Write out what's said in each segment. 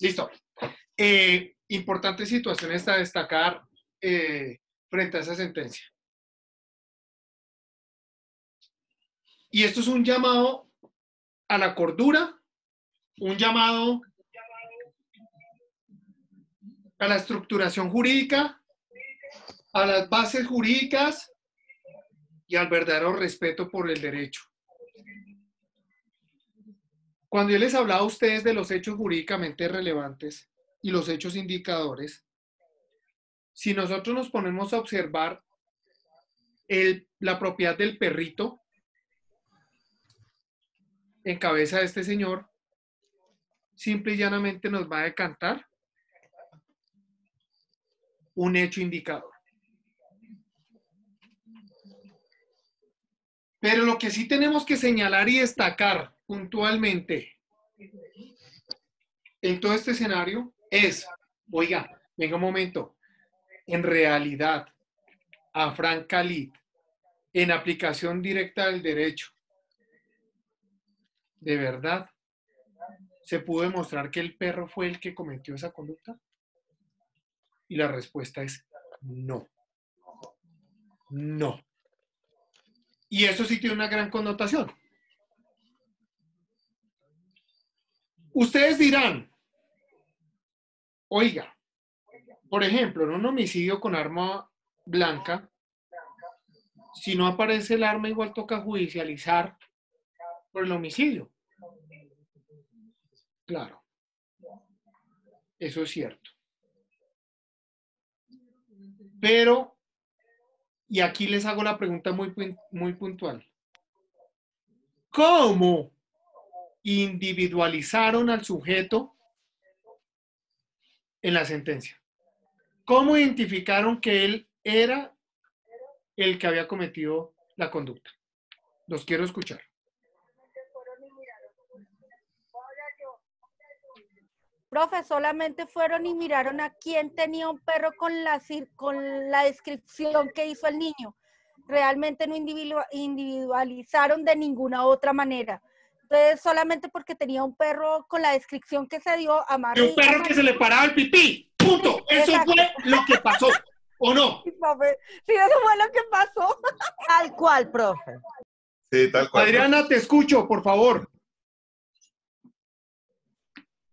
Listo. Importantes situaciones a destacar frente a esa sentencia. Y esto es un llamado a la cordura, un llamado a la estructuración jurídica, a las bases jurídicas y al verdadero respeto por el derecho. Cuando yo les hablaba a ustedes de los hechos jurídicamente relevantes y los hechos indicadores, si nosotros nos ponemos a observar la propiedad del perrito en cabeza de este señor, simple y llanamente nos va a decantar un hecho indicador. Pero lo que sí tenemos que señalar y destacar puntualmente en todo este escenario es, oiga, venga un momento, en realidad, a Frank Khalid, en aplicación directa del derecho, ¿de verdad se pudo demostrar que el perro fue el que cometió esa conducta? Y la respuesta es no. No. Y eso sí tiene una gran connotación. Ustedes dirán, oiga, por ejemplo, en un homicidio con arma blanca, si no aparece el arma, igual toca judicializar por el homicidio. Claro, eso es cierto. Pero, y aquí les hago la pregunta muy puntual. ¿Cómo individualizaron al sujeto en la sentencia? ¿Cómo identificaron que él era el que había cometido la conducta? Los quiero escuchar. Profe, solamente fueron y miraron a quién tenía un perro con la descripción que hizo el niño. Realmente no individualizaron de ninguna otra manera. Entonces, solamente porque tenía un perro con la descripción que se dio, Un perro que se le paraba el pipí. Punto. Sí, eso exacto. fue lo que pasó. ¿O no? Sí, profe. Sí, eso fue lo que pasó. Tal cual, profe. Sí, tal cual. Adriana, te escucho, por favor.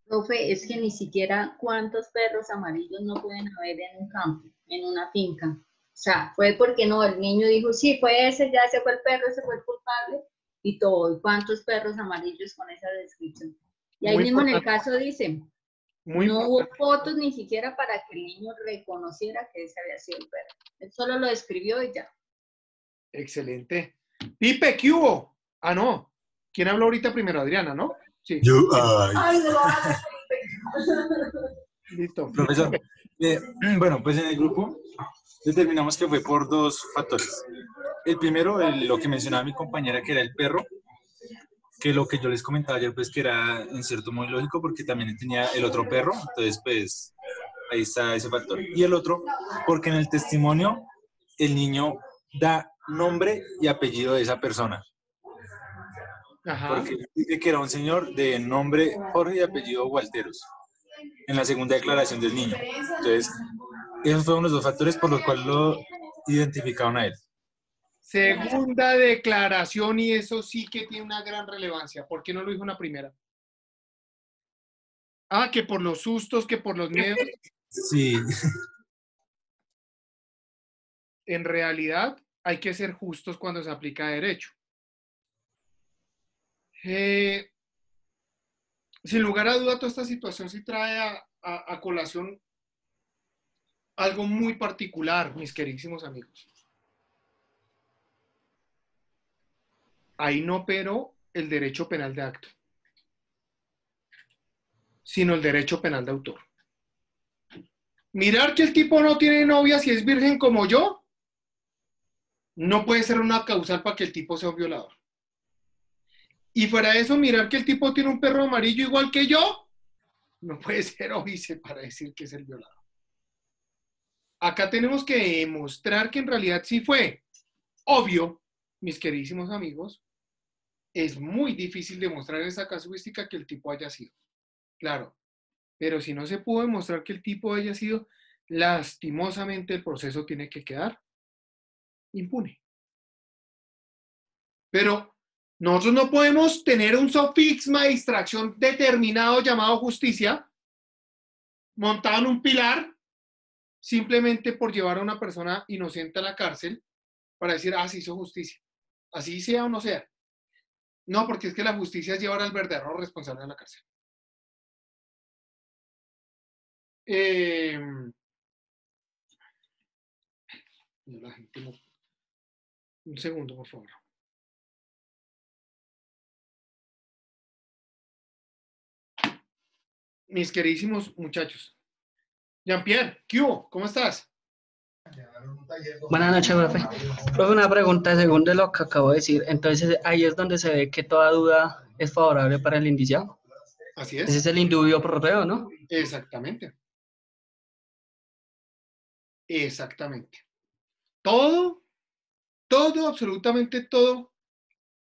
Profe, es que ni siquiera cuántos perros amarillos no pueden haber en un campo, en una finca. O sea, fue porque no, el niño dijo, sí, fue ese, ya se fue el perro, ese fue el culpable, y todo. ¿Y cuántos perros amarillos con esa descripción? Y ahí Muy mismo importante. en el caso dicen, Muy no hubo importante. fotos ni siquiera para que el niño reconociera que ese había sido el perro. Él solo lo describió y ya. Excelente. Pipe, ¿qué hubo? Ah, no. ¿Quién habló ahorita primero? Adriana, ¿no? Sí. Yo, Ay, no lo hagas, Listo. Profesor, bueno, pues en el grupo determinamos que fue por dos factores. El primero, lo que mencionaba mi compañera, que era el perro, que lo que yo les comentaba ayer, pues que era en cierto modo lógico, porque también tenía el otro perro, entonces pues ahí está ese factor. Y el otro, porque en el testimonio el niño da nombre y apellido de esa persona. Ajá. Porque dice que era un señor de nombre Jorge y apellido Walteros, en la segunda declaración del niño. Entonces, esos fueron los dos factores por los cuales lo identificaron a él. Segunda declaración, y eso sí que tiene una gran relevancia. ¿Por qué no lo dijo en la primera? Ah, que por los sustos, que por los miedos. Sí. En realidad, hay que ser justos cuando se aplica derecho. Sin lugar a duda, toda esta situación sí trae a colación algo muy particular, mis queridísimos amigos. Ahí no operó el derecho penal de acto, sino el derecho penal de autor. Mirar que el tipo no tiene novia si es virgen como yo, no puede ser una causal para que el tipo sea un violador. Y fuera de eso, mirar que el tipo tiene un perro amarillo igual que yo, no puede ser óbice para decir que es el violador. Acá tenemos que demostrar que en realidad sí fue. Obvio, mis queridísimos amigos, es muy difícil demostrar esa casuística que el tipo haya sido. claro. Pero si no se pudo demostrar que el tipo haya sido, lastimosamente el proceso tiene que quedar impune. Pero nosotros no podemos tener un sofisma de distracción determinado llamado justicia montado en un pilar simplemente por llevar a una persona inocente a la cárcel para decir, se hizo justicia. Así sea o no sea. No, porque es que la justicia es llevar al verdadero responsable a la cárcel. La gente no. Un segundo, por favor. Mis queridísimos muchachos. Jean-Pierre, ¿qué hubo? ¿Cómo estás? Buenas noches, profe. Profe, una pregunta según de lo que acabo de decir. Entonces, ahí es donde se ve que toda duda es favorable para el indiciado. Así Ese es. es el indubio pro reo, ¿no? Exactamente. Exactamente. Todo, absolutamente todo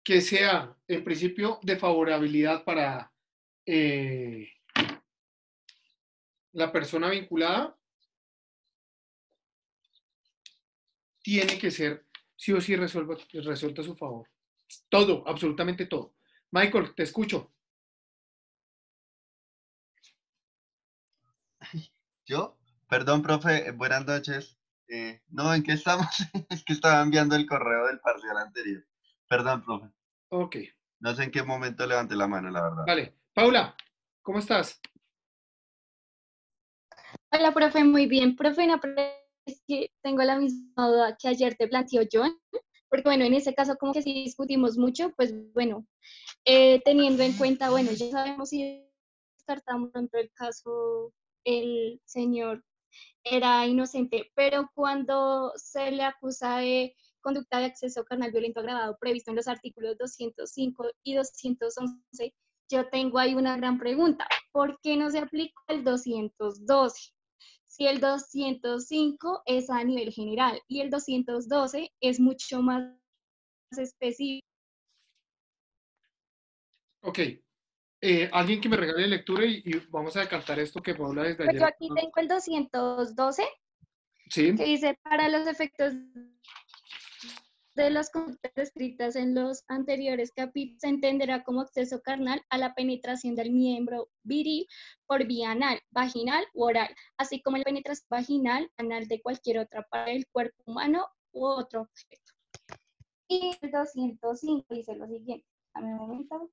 que sea en principio de favorabilidad para la persona vinculada tiene que ser sí o sí resuelto a su favor. Todo, absolutamente todo. Michael, te escucho. ¿Yo? Perdón, profe, buenas noches. No, ¿en qué estamos? Es que estaba enviando el correo del parcial anterior. Perdón, profe. Ok, No sé en qué momento levanté la mano, la verdad. vale. Paula, ¿cómo estás? Hola, profe, muy bien. Profe, es que tengo la misma duda que ayer te planteó John, porque bueno, en ese caso como que sí discutimos mucho, pues bueno, teniendo en cuenta, bueno, ya sabemos si descartamos pronto el caso, el señor era inocente, pero cuando se le acusa de conducta de acceso carnal violento agravado previsto en los artículos 205 y 211, yo tengo ahí una gran pregunta. ¿Por qué no se aplica el 212? Si el 205 es a nivel general y el 212 es mucho más específico. Ok. Alguien que me regale lectura y vamos a decantar esto que Paula desde Pues ayer. yo aquí tengo el 212 Sí. que dice para los efectos de las conductas descritas en los anteriores capítulos se entenderá como acceso carnal a la penetración del miembro viril por vía anal, vaginal u oral, así como la penetración vaginal, anal de cualquier otra parte del cuerpo humano u otro objeto. Y el 205 dice lo siguiente, a mi momento.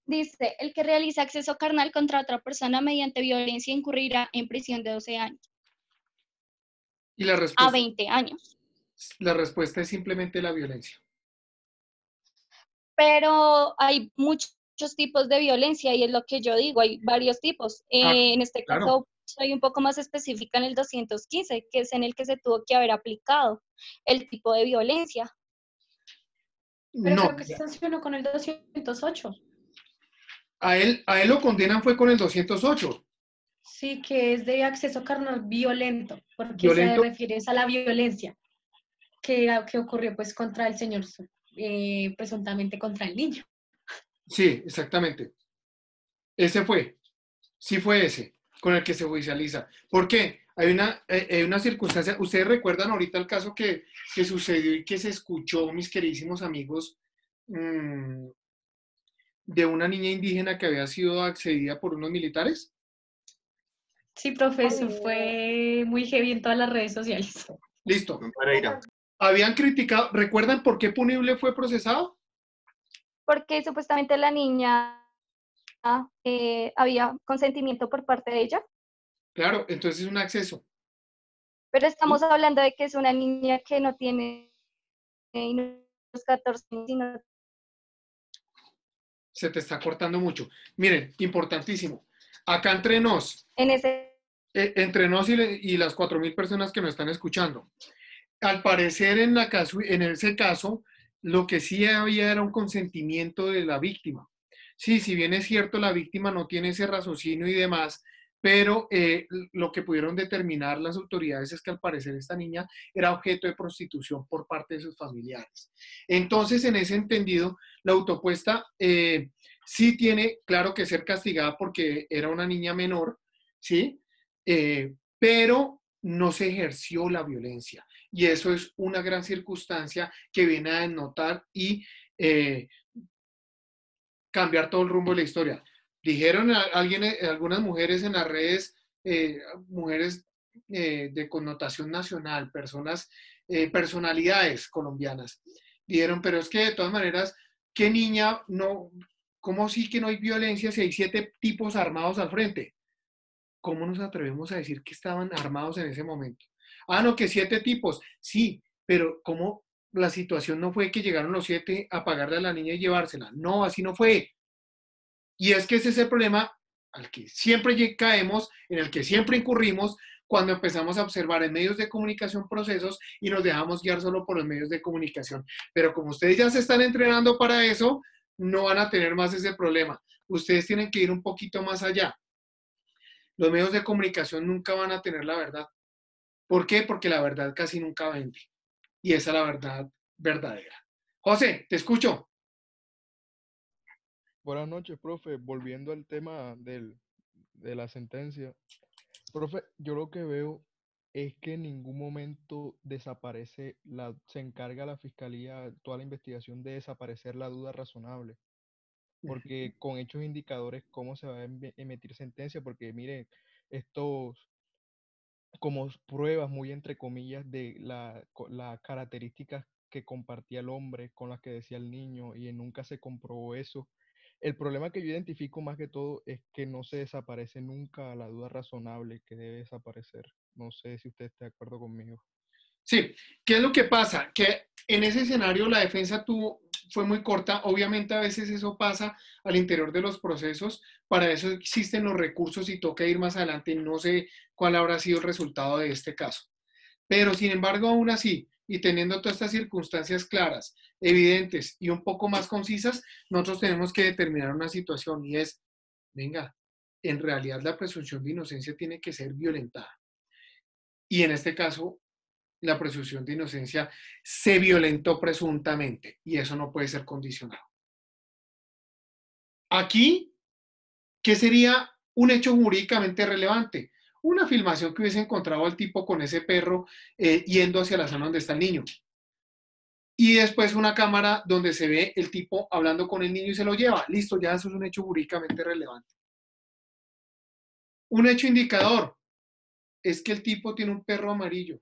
Dice, el que realiza acceso carnal contra otra persona mediante violencia incurrirá en prisión de 12 años Y la a respuesta, 20 años. la respuesta es simplemente la violencia. Pero hay muchos tipos de violencia y es lo que yo digo, hay varios tipos. En este claro. caso, soy un poco más específica en el 215, que es en el que se tuvo que haber aplicado el tipo de violencia. Pero No, creo que se sancionó con el 208. a él lo condenan fue con el 208. Sí, que es de acceso carnal violento, porque Violento. se refiere a la violencia que ocurrió pues contra el señor, presuntamente contra el niño. Sí, exactamente. Ese fue. Sí fue ese con el que se judicializa. ¿Por qué? Hay una circunstancia. Ustedes recuerdan ahorita el caso que sucedió y que se escuchó, mis queridísimos amigos, de una niña indígena que había sido accedida por unos militares. Sí, profe, eso fue muy heavy en todas las redes sociales. Listo. Habían criticado, ¿recuerdan por qué punible fue procesado? Porque supuestamente la niña había consentimiento por parte de ella. Claro, entonces es un acceso. Pero estamos hablando de que es una niña que no tiene los 14 años, sino... Se te está cortando mucho. Miren, importantísimo. Acá entre nos, entre nos y las 4.000 personas que nos están escuchando. Al parecer en ese caso, lo que sí había era un consentimiento de la víctima. Sí, si bien es cierto, la víctima no tiene ese raciocinio y demás, pero lo que pudieron determinar las autoridades es que al parecer esta niña era objeto de prostitución por parte de sus familiares. Entonces, en ese entendido, la autopuesta sí tiene, claro, que ser castigada porque era una niña menor, ¿sí? Pero no se ejerció la violencia. Y eso es una gran circunstancia que viene a denotar y cambiar todo el rumbo de la historia. Dijeron algunas mujeres en las redes, mujeres de connotación nacional, personalidades colombianas, dijeron, pero es que de todas maneras, ¿qué niña no, cómo sí que no hay violencia si hay 7 tipos armados al frente? ¿Cómo nos atrevemos a decir que estaban armados en ese momento? Ah, no, que 7 tipos, sí, pero ¿cómo la situación no fue que llegaron los 7 a pagarle a la niña y llevársela? No, así no fue. Y es que ese es el problema al que siempre caemos, en el que siempre incurrimos cuando empezamos a observar en medios de comunicación procesos y nos dejamos guiar solo por los medios de comunicación. Pero como ustedes ya se están entrenando para eso, no van a tener más ese problema. Ustedes tienen que ir un poquito más allá. Los medios de comunicación nunca van a tener la verdad. ¿Por qué? Porque la verdad casi nunca vende. Y esa es la verdad verdadera. José, te escucho. Buenas noches, profe. Volviendo al tema de la sentencia. Profe, yo lo que veo es que en ningún momento se encarga la fiscalía, toda la investigación de desaparecer la duda razonable. Porque con hechos indicadores, ¿cómo se va a emitir sentencia? Porque mire, estos como pruebas, muy entre comillas, de las características que compartía el hombre con las que decía el niño y nunca se comprobó eso. El problema que yo identifico más que todo es que no se desaparece nunca la duda razonable que debe desaparecer. No sé si usted está de acuerdo conmigo. Sí, ¿qué es lo que pasa? Que en ese escenario la defensa fue muy corta. Obviamente a veces eso pasa al interior de los procesos. Para eso existen los recursos y toca ir más adelante. No sé cuál habrá sido el resultado de este caso. Pero sin embargo, aún así, y teniendo todas estas circunstancias claras, evidentes y un poco más concisas, nosotros tenemos que determinar una situación y es, venga, en realidad la presunción de inocencia tiene que ser violentada. Y en este caso, la presunción de inocencia se violentó presuntamente y eso no puede ser condicionado. Aquí, ¿qué sería un hecho jurídicamente relevante? Una filmación que hubiese encontrado al tipo con ese perro yendo hacia la zona donde está el niño. Y después una cámara donde se ve el tipo hablando con el niño y se lo lleva. Listo, ya eso es un hecho jurídicamente relevante. Un hecho indicador es que el tipo tiene un perro amarillo.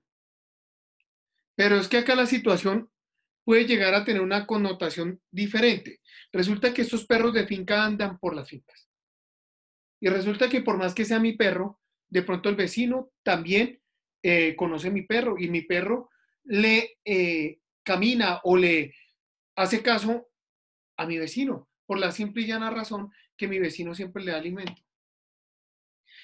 Pero es que acá la situación puede llegar a tener una connotación diferente. Resulta que estos perros de finca andan por las fincas. Y resulta que por más que sea mi perro, de pronto el vecino también conoce mi perro y mi perro le camina o le hace caso a mi vecino por la simple y llana razón que mi vecino siempre le da alimento.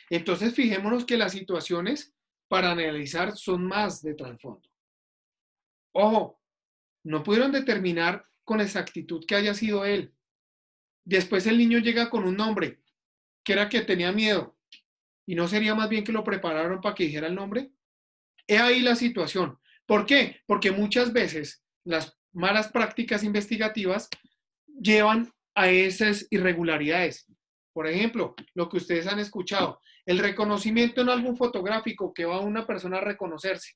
Entonces fijémonos que las situaciones para analizar son más de trasfondo. Ojo, no pudieron determinar con exactitud que haya sido él. Después el niño llega con un nombre, que era que tenía miedo. ¿Y no sería más bien que lo prepararon para que dijera el nombre? He ahí la situación. ¿Por qué? Porque muchas veces las malas prácticas investigativas llevan a esas irregularidades. Por ejemplo, lo que ustedes han escuchado, el reconocimiento en álbum fotográfico que va a una persona a reconocerse.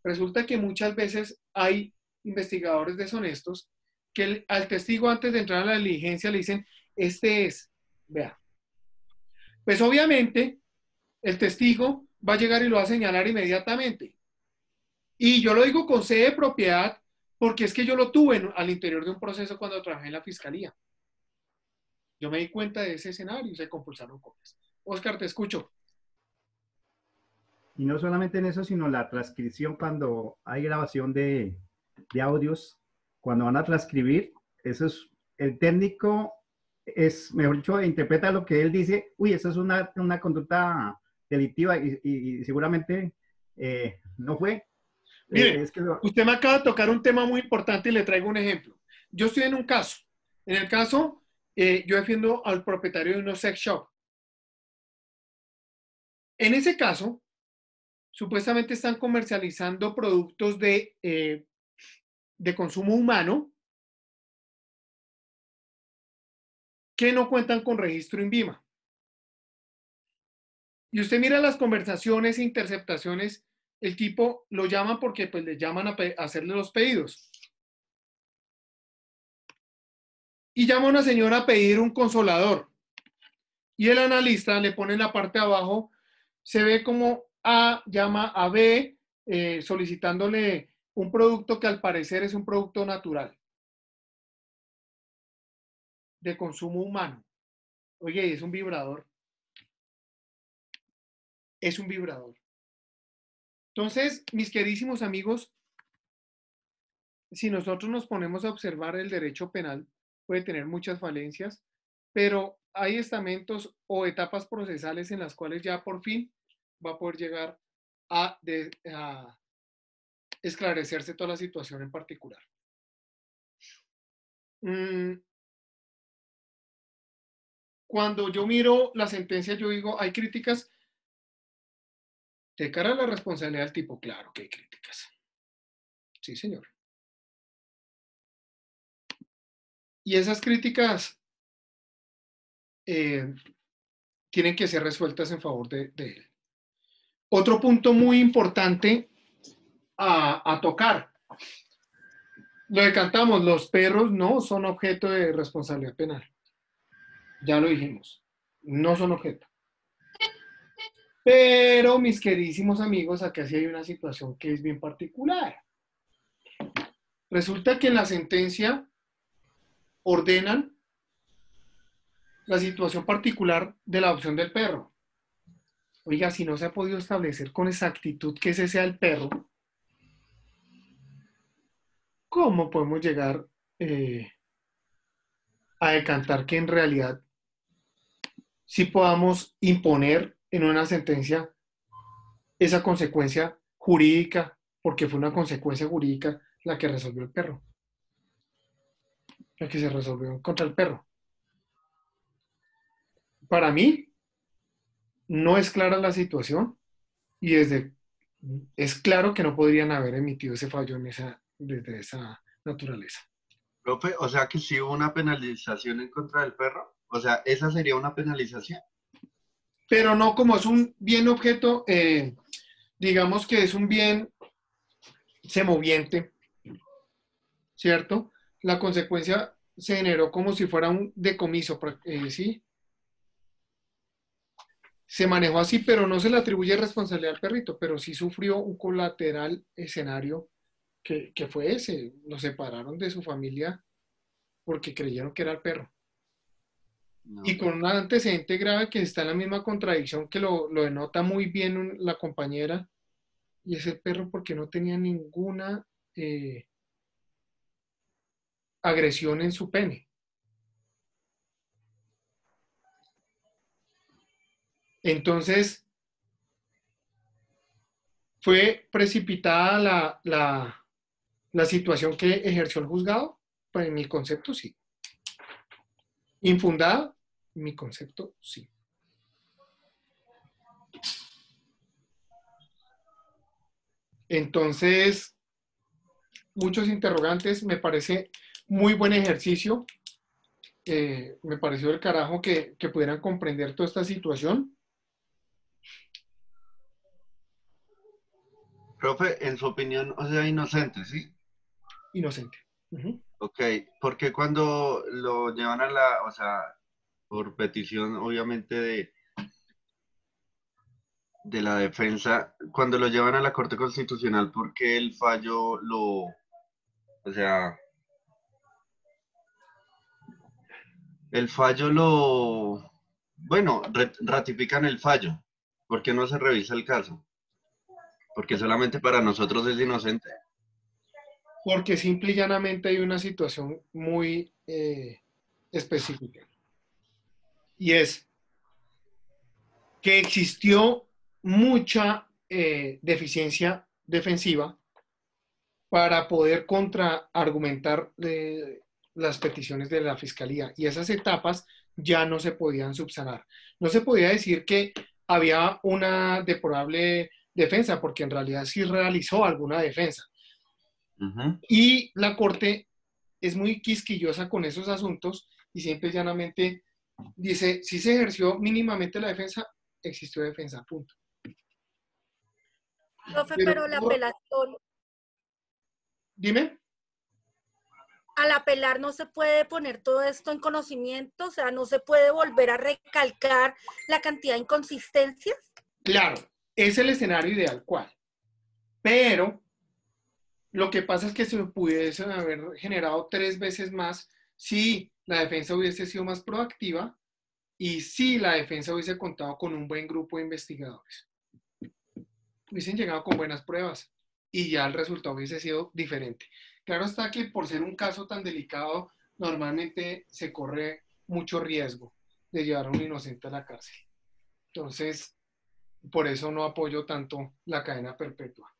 Resulta que muchas veces hay investigadores deshonestos que al testigo antes de entrar a la diligencia le dicen, este es, vea. Pues obviamente el testigo va a llegar y lo va a señalar inmediatamente. Y yo lo digo con sede de propiedad porque es que yo lo tuve al interior de un proceso cuando trabajé en la fiscalía. Yo me di cuenta de ese escenario y se compulsaron copias. Oscar, te escucho. Y no solamente en eso, sino la transcripción cuando hay grabación de audios, cuando van a transcribir, eso es, el técnico es, mejor dicho, interpreta lo que él dice, uy, eso es una conducta delictiva y seguramente no fue. Mire, usted me acaba de tocar un tema muy importante y le traigo un ejemplo. Yo estoy en un caso. En el caso, yo defiendo al propietario de unos sex shop. En ese caso, supuestamente están comercializando productos de consumo humano que no cuentan con registro INVIMA. Y usted mira las conversaciones e interceptaciones, el tipo lo llaman porque pues le llaman a hacerle los pedidos. Y llama a una señora a pedir un consolador. Y el analista le pone en la parte de abajo, se ve como A llama a B solicitándole un producto que al parecer es un producto natural de consumo humano. Oye, es un vibrador. Es un vibrador. Entonces, mis queridísimos amigos, si nosotros nos ponemos a observar el derecho penal, puede tener muchas falencias, pero hay estamentos o etapas procesales en las cuales ya por fin va a poder llegar a esclarecerse toda la situación en particular. Cuando yo miro la sentencia, yo digo, hay críticas de cara a la responsabilidad del tipo. Claro que hay críticas. Sí, señor. Y esas críticas tienen que ser resueltas en favor de él. Otro punto muy importante a tocar. Lo decantamos, los perros no son objeto de responsabilidad penal. Ya lo dijimos, no son objeto. Pero, mis queridísimos amigos, acá sí hay una situación que es bien particular. Resulta que en la sentencia ordenan la situación particular de la adopción del perro. Oiga, si no se ha podido establecer con exactitud que ese sea el perro, ¿cómo podemos llegar a decantar que en realidad sí podamos imponer en una sentencia esa consecuencia jurídica, porque fue una consecuencia jurídica la que resolvió el perro, la que se resolvió contra el perro? Para mí, no es clara la situación y es claro que no podrían haber emitido ese fallo desde esa naturaleza. Profe, o sea que sí hubo una penalización en contra del perro. O sea, esa sería una penalización. Pero no como es un bien objeto, digamos que es un bien semoviente, ¿cierto? La consecuencia se generó como si fuera un decomiso, ¿sí? Se manejó así, pero no se le atribuye responsabilidad al perrito, pero sí sufrió un colateral escenario que fue ese. Lo separaron de su familia porque creyeron que era el perro. No, Y con un antecedente grave que está en la misma contradicción que lo denota muy bien la compañera, y es el perro porque no tenía ninguna agresión en su pene. Entonces, ¿fue precipitada la situación que ejerció el juzgado? Pues en mi concepto sí. ¿Infundada? En mi concepto sí. Entonces, muchos interrogantes, me parece muy buen ejercicio. Me pareció del carajo que pudieran comprender toda esta situación. profe, en su opinión, o sea, inocente, ¿sí? Inocente. Uh-huh. Ok, porque cuando lo llevan o sea, por petición, obviamente, de la defensa, cuando lo llevan a la Corte Constitucional, porque el fallo o sea, el fallo bueno, ratifican el fallo, porque no se revisa el caso, porque solamente para nosotros es inocente. Porque simple y llanamente hay una situación muy específica. Y es que existió mucha deficiencia defensiva para poder contraargumentar las peticiones de la fiscalía. Y esas etapas ya no se podían subsanar. No se podía decir que había una deplorable defensa, porque en realidad sí realizó alguna defensa. Y la Corte es muy quisquillosa con esos asuntos y siempre y llanamente dice, si se ejerció mínimamente la defensa, existió defensa, punto. Profe, pero la apelación, Dime. al apelar no se puede poner todo esto en conocimiento, o sea, no se puede volver a recalcar la cantidad de inconsistencias. Claro, es el escenario ideal, ¿cuál? Pero lo que pasa es que se pudiese haber generado 3 veces más si la defensa hubiese sido más proactiva y si la defensa hubiese contado con un buen grupo de investigadores. Hubiesen llegado con buenas pruebas y ya el resultado hubiese sido diferente. Claro está que por ser un caso tan delicado, normalmente se corre mucho riesgo de llevar a un inocente a la cárcel. Entonces, por eso no apoyo tanto la cadena perpetua.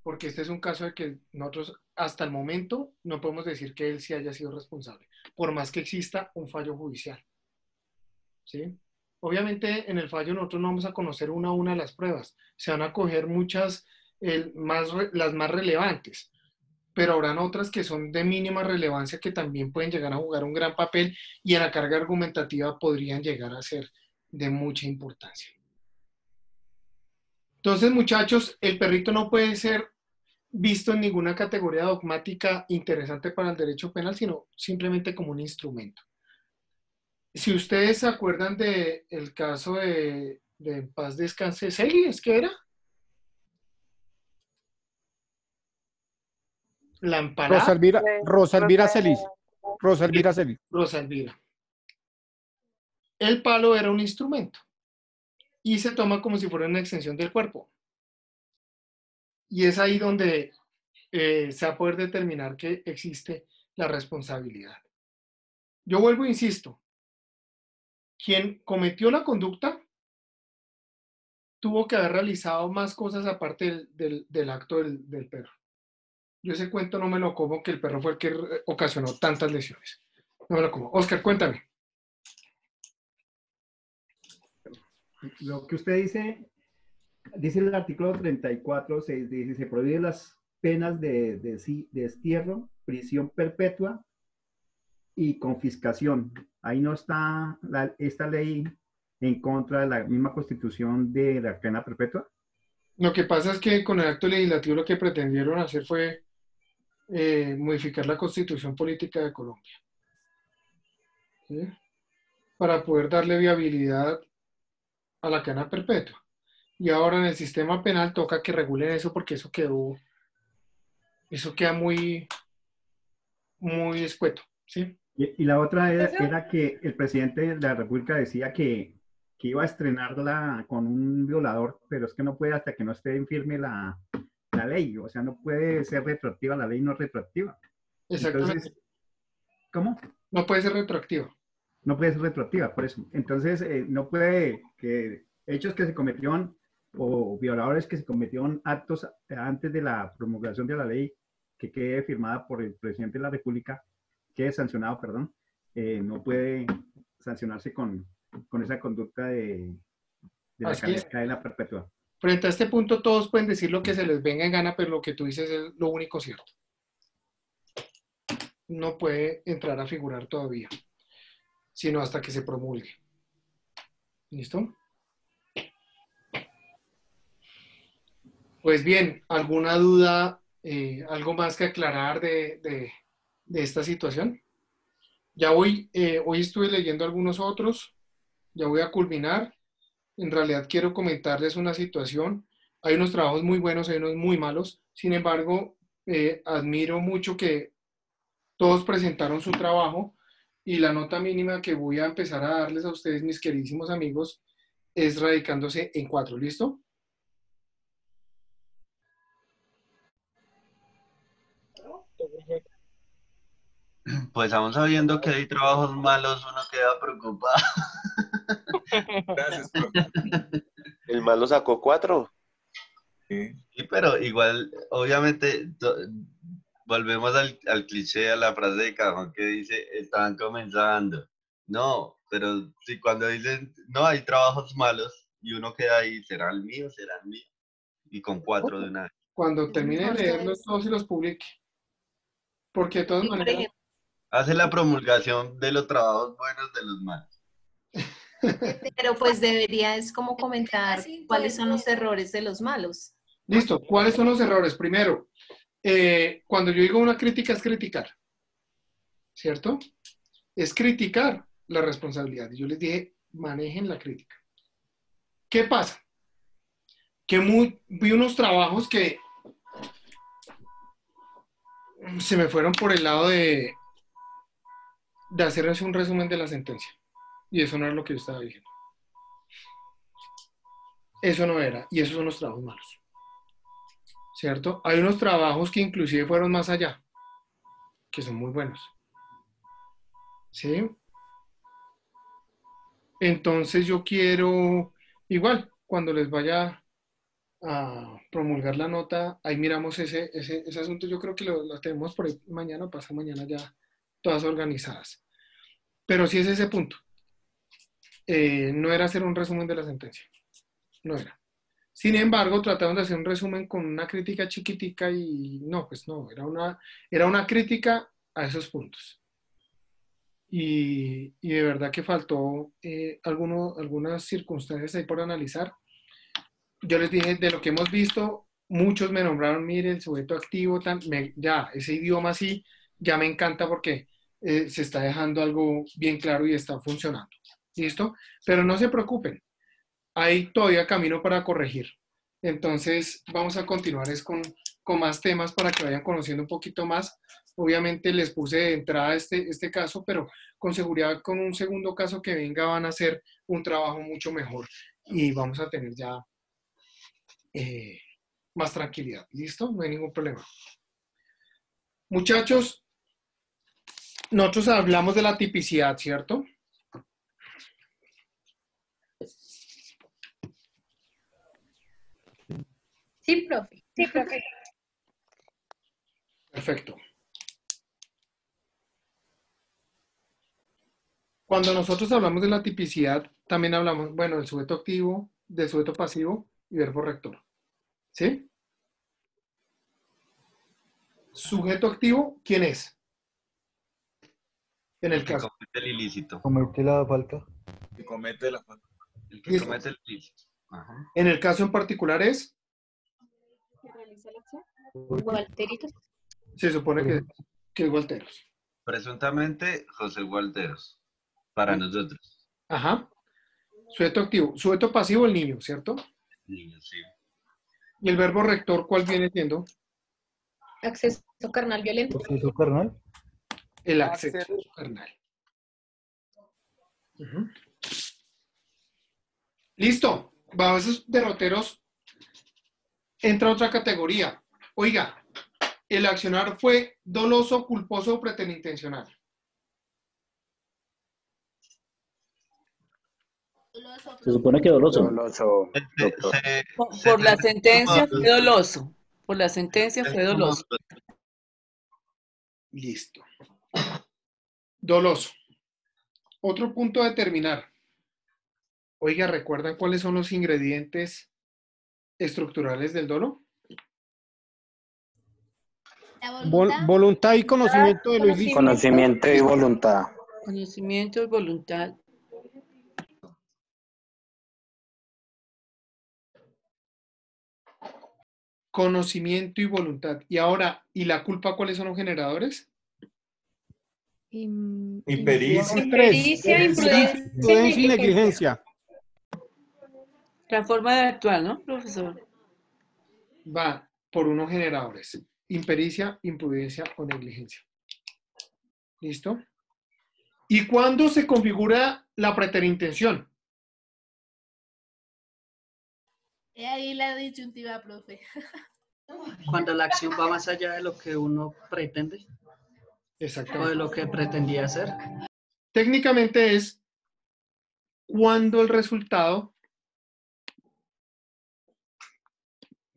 Porque este es un caso de que nosotros hasta el momento no podemos decir que él sí haya sido responsable, por más que exista un fallo judicial. ¿Sí? Obviamente en el fallo nosotros no vamos a conocer una a una las pruebas, se van a coger muchas, las más relevantes, pero habrán otras que son de mínima relevancia que también pueden llegar a jugar un gran papel y en la carga argumentativa podrían llegar a ser de mucha importancia. Entonces, muchachos, el perrito no puede ser visto en ninguna categoría dogmática interesante para el derecho penal, sino simplemente como un instrumento. Si ustedes se acuerdan del caso de En paz descanse Celi, ¿es que era? La empanada. Rosa Elvira Celis. Rosa Elvira Celis. Rosa Elvira. El palo era un instrumento y se toma como si fuera una extensión del cuerpo. Y es ahí donde se va a poder determinar que existe la responsabilidad. Yo vuelvo e insisto, quien cometió la conducta tuvo que haber realizado más cosas aparte del acto del perro. Yo ese cuento no me lo como, que el perro fue el que ocasionó tantas lesiones. No me lo como. Oscar, cuéntame. Lo que usted dice el artículo 34, se prohíben las penas de destierro, prisión perpetua y confiscación. Ahí no está esta ley en contra de la misma constitución de la pena perpetua. Lo que pasa es que con el acto legislativo lo que pretendieron hacer fue modificar la constitución política de Colombia, ¿sí? Para poder darle viabilidad a la cadena perpetua. Y ahora en el sistema penal toca que regulen eso porque eso queda muy escueto, ¿sí? Y la otra era que el presidente de la República decía que iba a estrenarla con un violador, pero es que no puede hasta que no esté en firme la ley, o sea, no puede ser retroactiva, la ley no es retroactiva. Exactamente. Entonces, ¿cómo? No puede ser retroactiva. No puede ser retroactiva, por eso. Entonces, no puede que hechos que se cometieron o violadores que se cometieron actos antes de la promulgación de la ley que quede firmada por el presidente de la República, quede sancionado, perdón, no puede sancionarse con esa conducta de la cadena perpetua. Frente a este punto, todos pueden decir lo que se les venga en gana, pero lo que tú dices es lo único cierto. No puede entrar a figurar todavía, sino hasta que se promulgue. ¿Listo? Pues bien, ¿alguna duda, algo más que aclarar de esta situación? Ya hoy estuve leyendo algunos otros, ya voy a culminar. En realidad quiero comentarles una situación. Hay unos trabajos muy buenos, hay unos muy malos. Sin embargo, admiro mucho que todos presentaron su trabajo y la nota mínima que voy a empezar a darles a ustedes, mis queridísimos amigos, es radicándose en 4. ¿Listo? Pues aún sabiendo que hay trabajos malos, uno queda preocupado. Gracias, profe. El malo sacó 4. Sí, pero igual, obviamente, volvemos al cliché, a la frase de cajón que dice, están comenzando. No, pero si cuando dicen, no, hay trabajos malos, y uno queda ahí, ¿será el mío? ¿Será el mío? Y con 4 de una vez. Cuando termine de leerlos todos y los publique. Porque de todas Y, por maneras, ejemplo, Hace la promulgación de los trabajos buenos de los malos. pero pues debería es como comentar cuáles son los errores de los malos. listo. ¿Cuáles son los errores? Primero, cuando yo digo una crítica es criticar, ¿cierto? Es criticar la responsabilidad. Y yo les dije, manejen la crítica. ¿Qué pasa? Que vi unos trabajos que se me fueron por el lado de hacer un resumen de la sentencia. Y eso no era lo que yo estaba diciendo. Eso no era. Y esos son los trabajos malos. ¿Cierto? Hay unos trabajos que inclusive fueron más allá, que son muy buenos. ¿Sí? Entonces yo quiero, igual, cuando les vaya a promulgar la nota, ahí miramos ese asunto. Yo creo que lo tenemos por ahí mañana o pasado mañana ya todas organizadas. Pero sí es ese punto. No era hacer un resumen de la sentencia. No era. Sin embargo, trataron de hacer un resumen con una crítica chiquitica y no, pues no, era una crítica a esos puntos. Y de verdad que faltó algunas circunstancias ahí por analizar. Yo les dije, de lo que hemos visto, muchos me nombraron, mire, el sujeto activo, ya, ese idioma sí, ya me encanta porque se está dejando algo bien claro y está funcionando. ¿Listo? Pero no se preocupen, hay todavía camino para corregir. Entonces, vamos a continuar con más temas para que vayan conociendo un poquito más. Obviamente les puse de entrada este caso, pero con seguridad con un segundo caso que venga van a hacer un trabajo mucho mejor y vamos a tener ya más tranquilidad. ¿Listo? No hay ningún problema. Muchachos, nosotros hablamos de la tipicidad, ¿cierto? Sí, profe. Sí, profe. Perfecto. Cuando nosotros hablamos de la tipicidad, también hablamos, bueno, del sujeto activo, del sujeto pasivo y verbo rector. ¿Sí? Sujeto activo, ¿quién es? En el caso. Comete el ilícito. Comete la falta. Que comete la falta. El que Listo. comete el ilícito. Ajá. En el caso en particular es, Walteritos. se supone que es Walteros. Presuntamente, José Gualteros. Para nosotros. Ajá. Sujeto activo. Sujeto pasivo, el niño, ¿cierto? Niños, sí. Y el verbo rector, ¿cuál viene siendo? Acceso carnal violento. ¿Acceso carnal? El acceso carnal. Ujú. Listo. Bajo esos derroteros entra otra categoría. Oiga, el accionar fue doloso, culposo o preterintencional. Se supone que doloso. Doloso. Por la sentencia fue doloso. Por la sentencia fue doloso. Listo. Doloso. Otro punto a determinar. Oiga, ¿recuerdan cuáles son los ingredientes estructurales del dolo? Voluntad y conocimiento de lo ilícito. Conocimiento y voluntad. Conocimiento y voluntad. Conocimiento y voluntad. Y ahora, ¿y la culpa cuáles son los generadores? Impericia. Imprudencia y negligencia. La forma de actuar, ¿no, profesor? Va por unos generadores. Impericia, imprudencia o negligencia. ¿Listo? ¿Y cuándo se configura la preterintención? He ahí la disyuntiva, profe. Cuando la acción va más allá de lo que uno pretende. Exactamente. O de lo que pretendía hacer. Técnicamente es cuando el resultado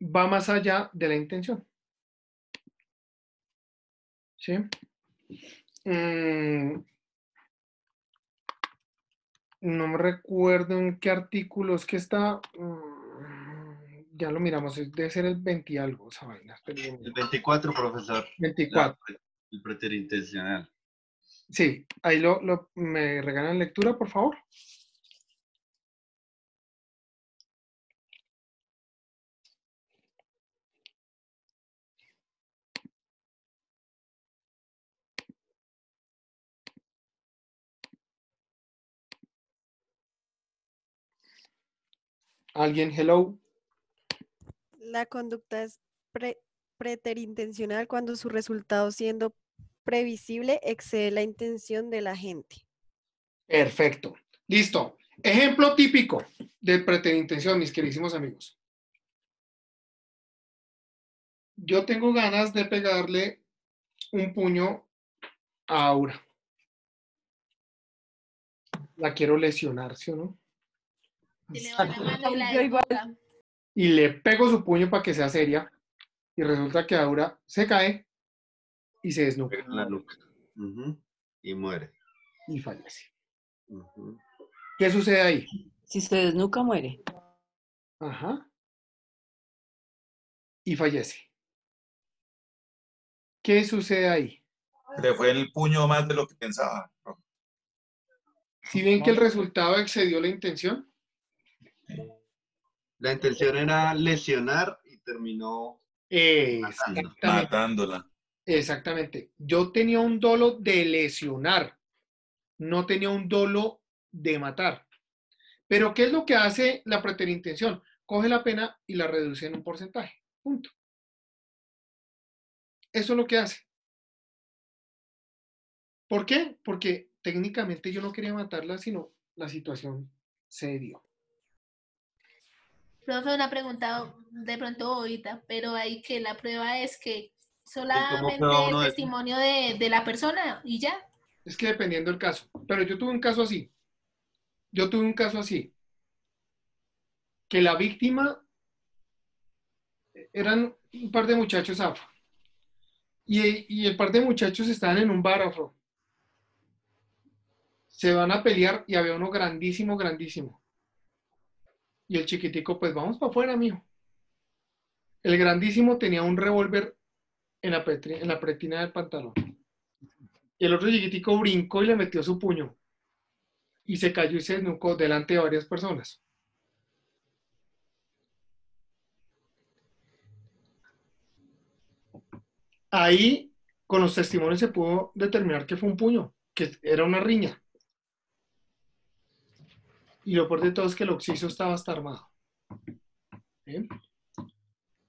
va más allá de la intención. ¿Sí? No me recuerdo en qué artículo es que está. Ya lo miramos, debe ser el 20 y algo, esa vaina. El 24, profesor. 24. El preterintencional. Sí, ahí me regalan lectura, por favor. ¿Alguien? Hello. La conducta es preterintencional cuando su resultado, siendo previsible, excede la intención de la gente. Perfecto. Listo. Ejemplo típico de preterintención, mis queridísimos amigos. Yo tengo ganas de pegarle un puño a Aura. La quiero lesionar, ¿sí o no? Y le pego su puño para que sea seria. Y resulta que Aura se cae y se desnuca. En la nuca. Y muere. Y fallece. ¿Qué sucede ahí? Si se desnuca, muere. Ajá. Y fallece. ¿Qué sucede ahí? Le fue el puño más de lo que pensaba. ¿Sí ven que el resultado excedió la intención? La intención era lesionar y terminó matándola. Exactamente. Yo tenía un dolo de lesionar, no tenía un dolo de matar. Pero ¿qué es lo que hace la preterintención? Coge la pena y la reduce en un porcentaje. Punto. Eso es lo que hace. ¿Por qué? Porque técnicamente yo no quería matarla, sino la situación se dio. Profe, una pregunta de pronto ahorita, pero ahí que la prueba es que solamente el testimonio de la persona y ya. Es que dependiendo del caso. Pero yo tuve un caso así. Que la víctima eran un par de muchachos afro. Y el par de muchachos estaban en un bar afro. Se van a pelear y había uno grandísimo, grandísimo. Y el chiquitico, pues vamos para afuera, mijo. El grandísimo tenía un revólver en la pretina del pantalón. Y el otro chiquitico brincó y le metió su puño. Y se cayó y se desnucó delante de varias personas. Ahí, con los testimonios se pudo determinar que fue un puño, que era una riña. Y lo peor de todo es que el occiso estaba hasta armado. ¿Bien?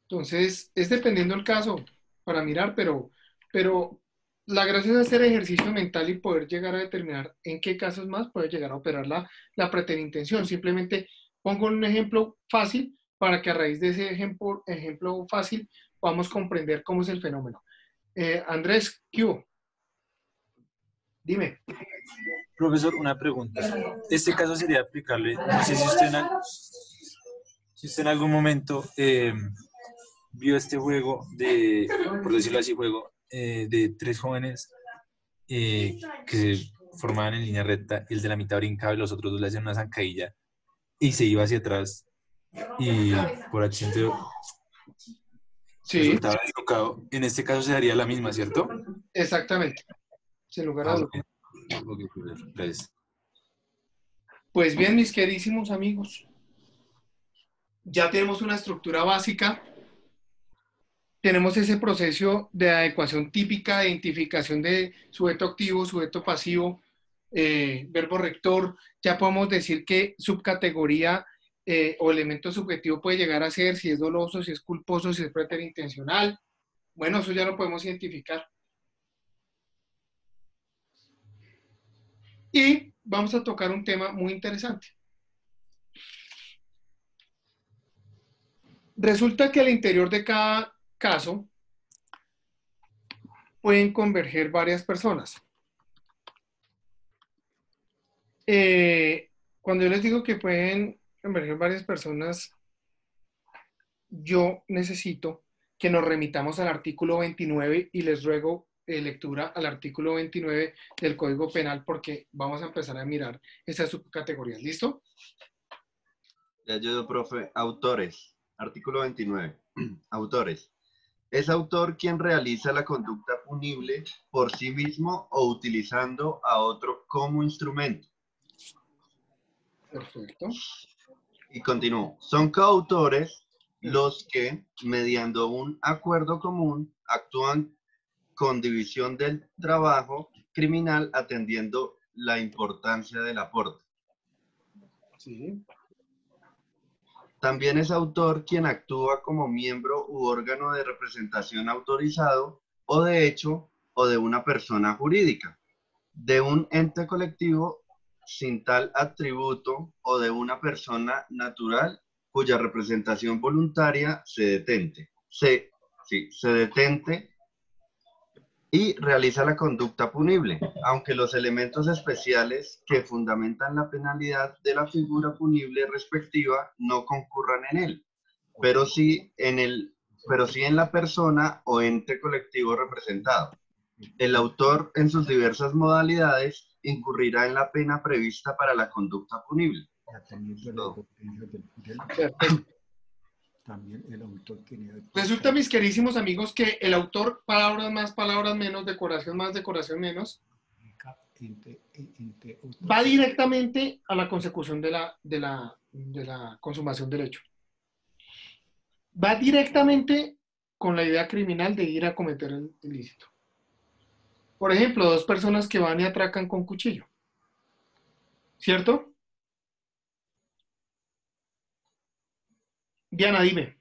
Entonces, es dependiendo del caso para mirar, pero la gracia es hacer ejercicio mental y poder llegar a determinar en qué casos más puede llegar a operar la preterintención. Simplemente pongo un ejemplo fácil para que a raíz de ese ejemplo fácil podamos comprender cómo es el fenómeno. Andrés, ¿qué hubo? Dime. Profesor, una pregunta. Este caso sería aplicable, no sé si usted en algún momento vio este juego por decirlo así, de tres jóvenes que se formaban en línea recta, y el de la mitad brincaba y los otros dos le hacían una zancadilla y se iba hacia atrás y por accidente resultaba deslocado. En este caso se daría la misma, ¿cierto? Exactamente. Sin lugar a dudas. Gracias. Pues bien, mis queridísimos amigos, ya tenemos una estructura básica, tenemos ese proceso de adecuación típica de identificación de sujeto activo, sujeto pasivo, verbo rector. Ya podemos decir qué subcategoría o elemento subjetivo puede llegar a ser, si es doloso, si es culposo, si es preterintencional. Bueno, eso ya lo podemos identificar. Y vamos a tocar un tema muy interesante. Resulta que al interior de cada caso pueden converger varias personas. Cuando yo les digo que pueden converger varias personas, yo necesito que nos remitamos al artículo 29 y les ruego lectura al artículo 29 del Código Penal porque vamos a empezar a mirar esas subcategorías. ¿Listo? Le ayudo, profe. Autores. Artículo 29. Autores. Es autor quien realiza la conducta punible por sí mismo o utilizando a otro como instrumento. Perfecto. Y continúo. Son coautores los que, mediando un acuerdo común, actúan con división del trabajo criminal atendiendo la importancia del aporte. Sí. También es autor quien actúa como miembro u órgano de representación autorizado o de hecho o de una persona jurídica, de un ente colectivo sin tal atributo o de una persona natural cuya representación voluntaria se detente y realiza la conducta punible, aunque los elementos especiales que fundamentan la penalidad de la figura punible respectiva no concurran en él, pero sí en la persona o ente colectivo representado. El autor, en sus diversas modalidades, incurrirá en la pena prevista para la conducta punible. También el autor tiene... Resulta, mis queridísimos amigos, que el autor, palabras más, palabras menos, decoración más, decoración menos, va directamente a la consecución de la consumación del hecho. Va directamente con la idea criminal de ir a cometer el ilícito. Por ejemplo, dos personas que van y atracan con cuchillo. ¿Cierto? Diana, dime.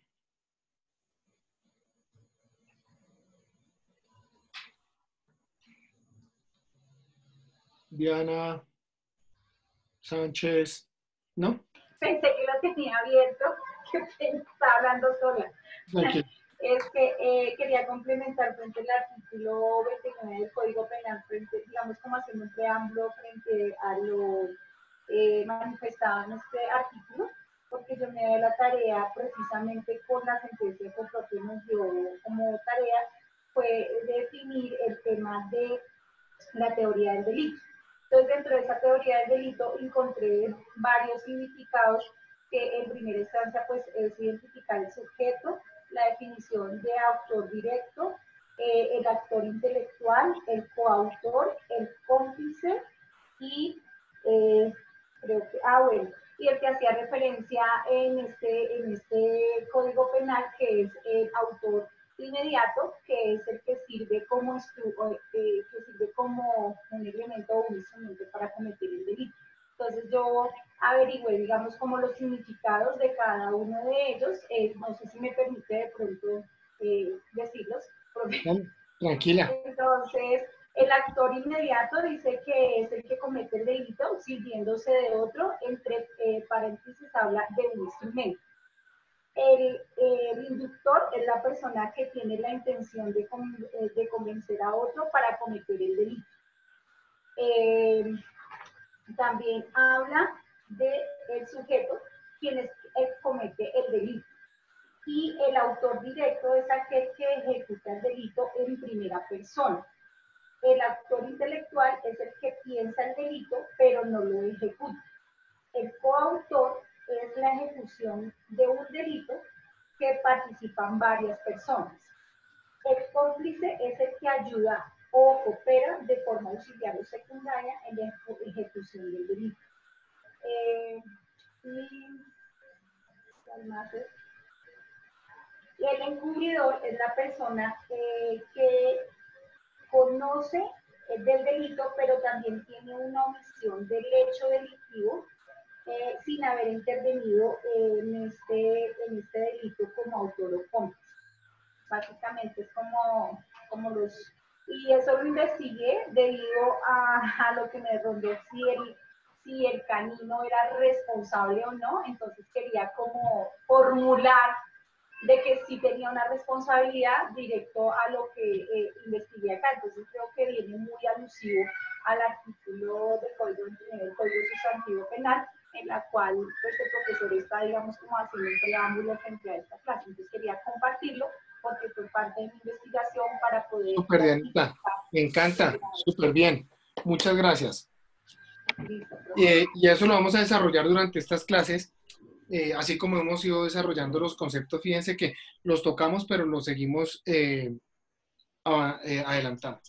Diana Sánchez, ¿no? Pensé que lo tenía abierto, que estaba hablando sola. Tranquilo. Es que quería complementar frente al artículo 29 del Código Penal, frente, digamos, como haciendo un preámbulo frente a lo manifestado en este artículo, porque yo me doy la tarea precisamente con la sentencia que el propio nos dio como tarea, fue definir el tema de la teoría del delito. Entonces, dentro de esa teoría del delito encontré varios significados que en primera instancia pues es identificar el sujeto, la definición de autor directo, el actor intelectual, el coautor, el cómplice y creo que, y el que hacía referencia en este Código Penal, que es el autor inmediato, que es el que sirve como un elemento o un instrumento para cometer el delito. Entonces yo averigüé, digamos, como los significados de cada uno de ellos. No sé si me permite de pronto decirlos. Tranquila. Entonces, el actor inmediato dice que es el que comete el delito sirviéndose de otro, entre paréntesis habla de un instrumento. El inductor es la persona que tiene la intención de convencer a otro para cometer el delito. También habla del sujeto, quien es el que comete el delito. Y el autor directo es aquel que ejecuta el delito en primera persona. El actor intelectual es el que piensa el delito, pero no lo ejecuta. El coautor es la ejecución de un delito que participan varias personas. El cómplice es el que ayuda o opera de forma auxiliar o secundaria en la ejecución del delito. Y el encubridor es la persona que conoce del delito, pero también tiene una omisión del hecho delictivo sin haber intervenido en este delito como autor o cómplice. Básicamente es como los... Y eso lo investigué debido a lo que me rondó, si el canino era responsable o no. Entonces quería como formular de que sí tenía una responsabilidad directo a lo que investigué acá. Entonces creo que viene muy alusivo al artículo del Código 29 del Código Sustantivo Penal, en la cual pues, el profesor está, digamos, como haciendo un preámbulo frente a esta clase. Entonces quería compartirlo porque fue parte de mi investigación para poder Me encanta, súper bien. Muchas gracias. Y eso lo vamos a desarrollar durante estas clases, así como hemos ido desarrollando los conceptos. Fíjense que los tocamos, pero los seguimos adelantando.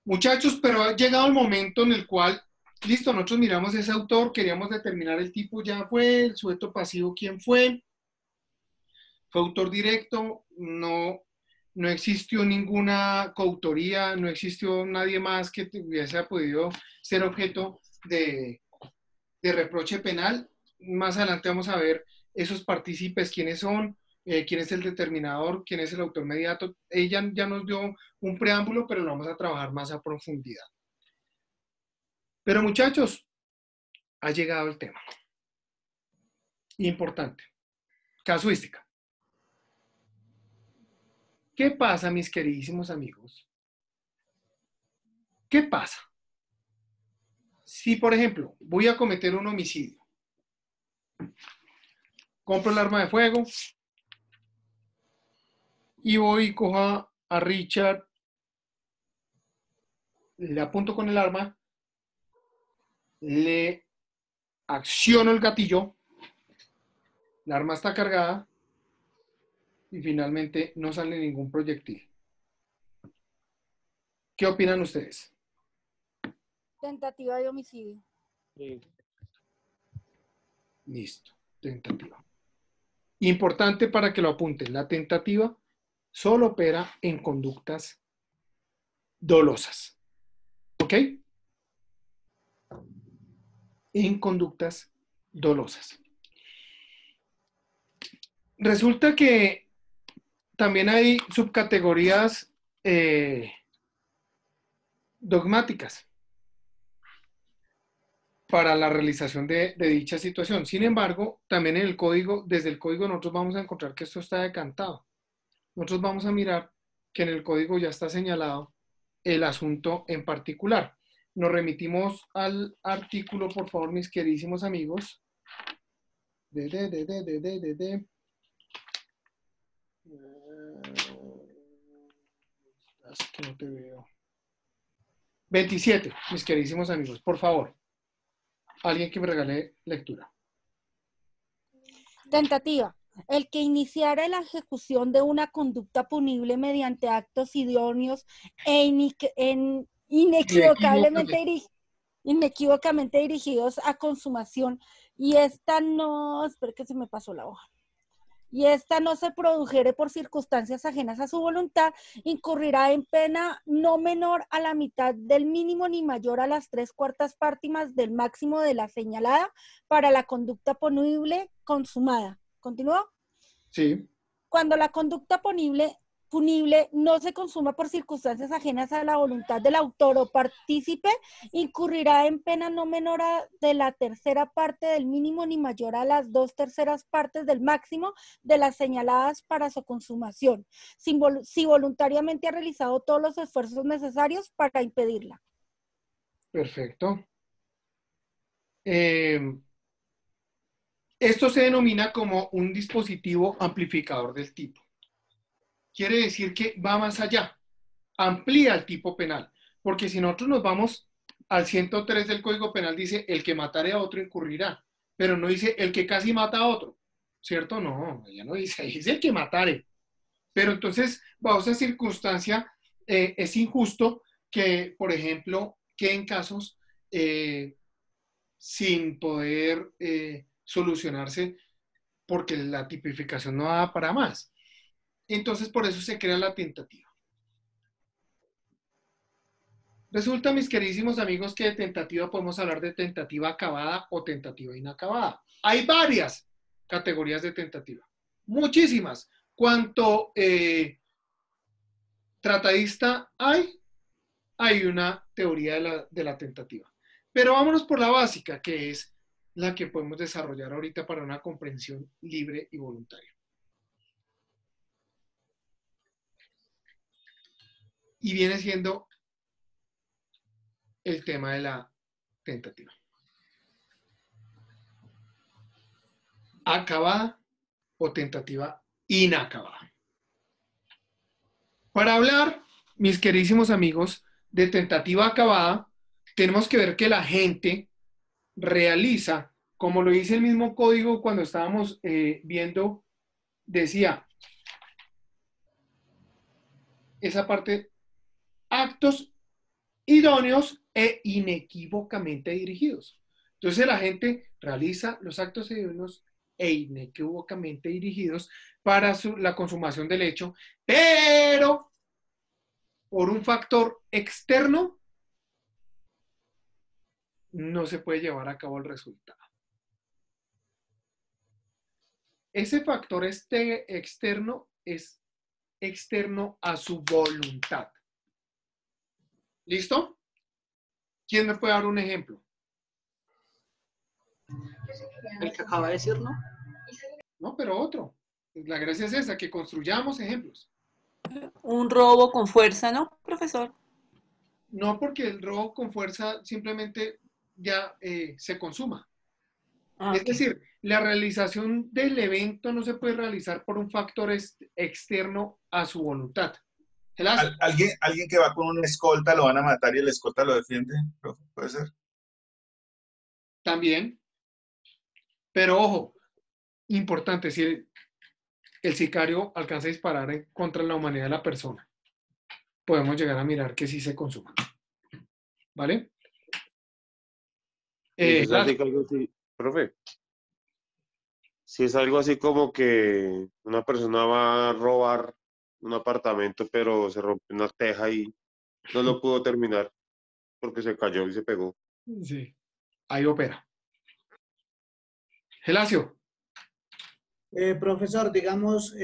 Muchachos, pero ha llegado el momento en el cual, listo, nosotros miramos ese autor, queríamos determinar el tipo, ya fue, el sujeto pasivo, ¿quién fue? Fue autor directo, no existió ninguna coautoría, no existió nadie más que hubiese podido ser objeto de reproche penal. Más adelante vamos a ver esos partícipes, quiénes son, quién es el determinador, quién es el autor mediato. Ella ya nos dio un preámbulo, pero lo vamos a trabajar más a profundidad. Pero muchachos, ha llegado el tema. Importante. Casuística. ¿Qué pasa, mis queridísimos amigos? ¿Qué pasa? Si, por ejemplo, voy a cometer un homicidio, compro el arma de fuego y voy y cojo a Richard, le apunto con el arma, le acciono el gatillo, la arma está cargada y finalmente no sale ningún proyectil. ¿Qué opinan ustedes? Tentativa de homicidio. Sí. Listo, tentativa. Importante para que lo apunten, la tentativa solo opera en conductas dolosas. ¿Ok? En conductas dolosas. Resulta que también hay subcategorías dogmáticas para la realización de dicha situación. Sin embargo, también en el código, desde el código nosotros vamos a encontrar que esto está decantado. Nosotros vamos a mirar que en el código ya está señalado el asunto en particular. Nos remitimos al artículo, por favor, mis queridísimos amigos. Es que no te veo. 27, mis queridísimos amigos, por favor. Alguien que me regale lectura. Tentativa. El que iniciara la ejecución de una conducta punible mediante actos idóneos e inequívocamente dirigidos a consumación, y esta no, espera que se me pasó la hoja, y esta no se produjere por circunstancias ajenas a su voluntad, incurrirá en pena no menor a la mitad del mínimo ni mayor a las 3/4 partes del máximo de la señalada para la conducta punible consumada. ¿Continúo? Sí. Cuando la conducta punible no se consuma por circunstancias ajenas a la voluntad del autor o partícipe, incurrirá en pena no menor de la 1/3 parte del mínimo ni mayor a las 2/3 partes del máximo de las señaladas para su consumación, si voluntariamente ha realizado todos los esfuerzos necesarios para impedirla. Perfecto. Esto se denomina como un dispositivo amplificador del tipo. Quiere decir que va más allá, amplía el tipo penal, porque si nosotros nos vamos al 103 del Código Penal, dice el que matare a otro incurrirá, pero no dice el que casi mata a otro, ¿cierto? No, ella no dice, dice el que matare. Pero entonces, bajo esa circunstancia, es injusto que, por ejemplo, queden casos sin poder solucionarse porque la tipificación no da para más. Entonces, por eso se crea la tentativa. Resulta, mis queridísimos amigos, que de tentativa podemos hablar de tentativa acabada o tentativa inacabada. Hay varias categorías de tentativa, muchísimas. Cuanto tratadista hay una teoría de la tentativa. Pero vámonos por la básica, que es la que podemos desarrollar ahorita para una comprensión libre y voluntaria. Y viene siendo el tema de la tentativa. Acabada o tentativa inacabada. Para hablar mis queridísimos amigos, de tentativa acabada, tenemos que ver que la gente realiza, como lo dice el mismo código cuando estábamos viendo, decía, esa parte, actos idóneos e inequívocamente dirigidos. Entonces la gente realiza los actos idóneos e inequívocamente dirigidos para la consumación del hecho, pero por un factor externo no se puede llevar a cabo el resultado. Ese factor externo es externo a su voluntad. ¿Listo? ¿Quién me puede dar un ejemplo? El que acaba de decir, ¿no? No, pero otro. La gracia es esa, que construyamos ejemplos. Un robo con fuerza, ¿no, profesor? No, porque el robo con fuerza simplemente ya se consuma. Es decir, la realización del evento no se puede realizar por un factor externo a su voluntad. ¿Alguien que va con una escolta lo van a matar y el escolta lo defiende? ¿Puede ser? También. Pero ojo, importante, si el sicario alcanza a disparar contra la humanidad de la persona, podemos llegar a mirar que sí se consuma. ¿Vale? Profe, si es algo así como que una persona va a robar un apartamento, pero se rompió una teja y no lo pudo terminar porque se cayó y se pegó. Sí, ahí opera. Gelacio. Profesor, digamos,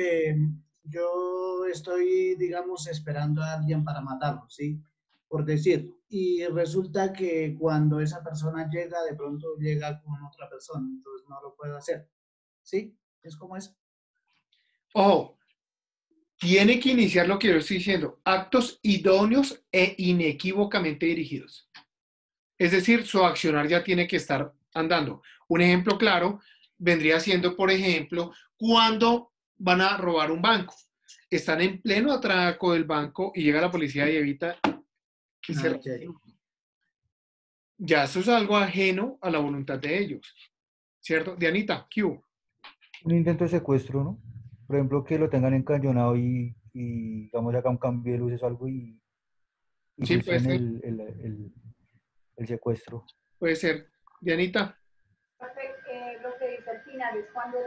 yo estoy, digamos, esperando a alguien para matarlo, ¿sí? Por decir, y resulta que cuando esa persona llega, de pronto llega con otra persona, entonces no lo puedo hacer, ¿sí? ¿Es como es? Ojo, tiene que iniciar lo que yo estoy diciendo, actos idóneos e inequívocamente dirigidos. Es decir, su accionar ya tiene que estar andando. Un ejemplo claro vendría siendo, por ejemplo, cuando van a robar un banco. Están en pleno atraco del banco y llega la policía y evita que se robe. Ya eso es algo ajeno a la voluntad de ellos. ¿Cierto? Dianita, ¿qué hubo? Un intento de secuestro, ¿no? Por ejemplo, que lo tengan encañonado y digamos, haga un cambio de luces o algo y sí, puede ser. El secuestro. Puede ser. Dianita. Lo que dice al final es cuando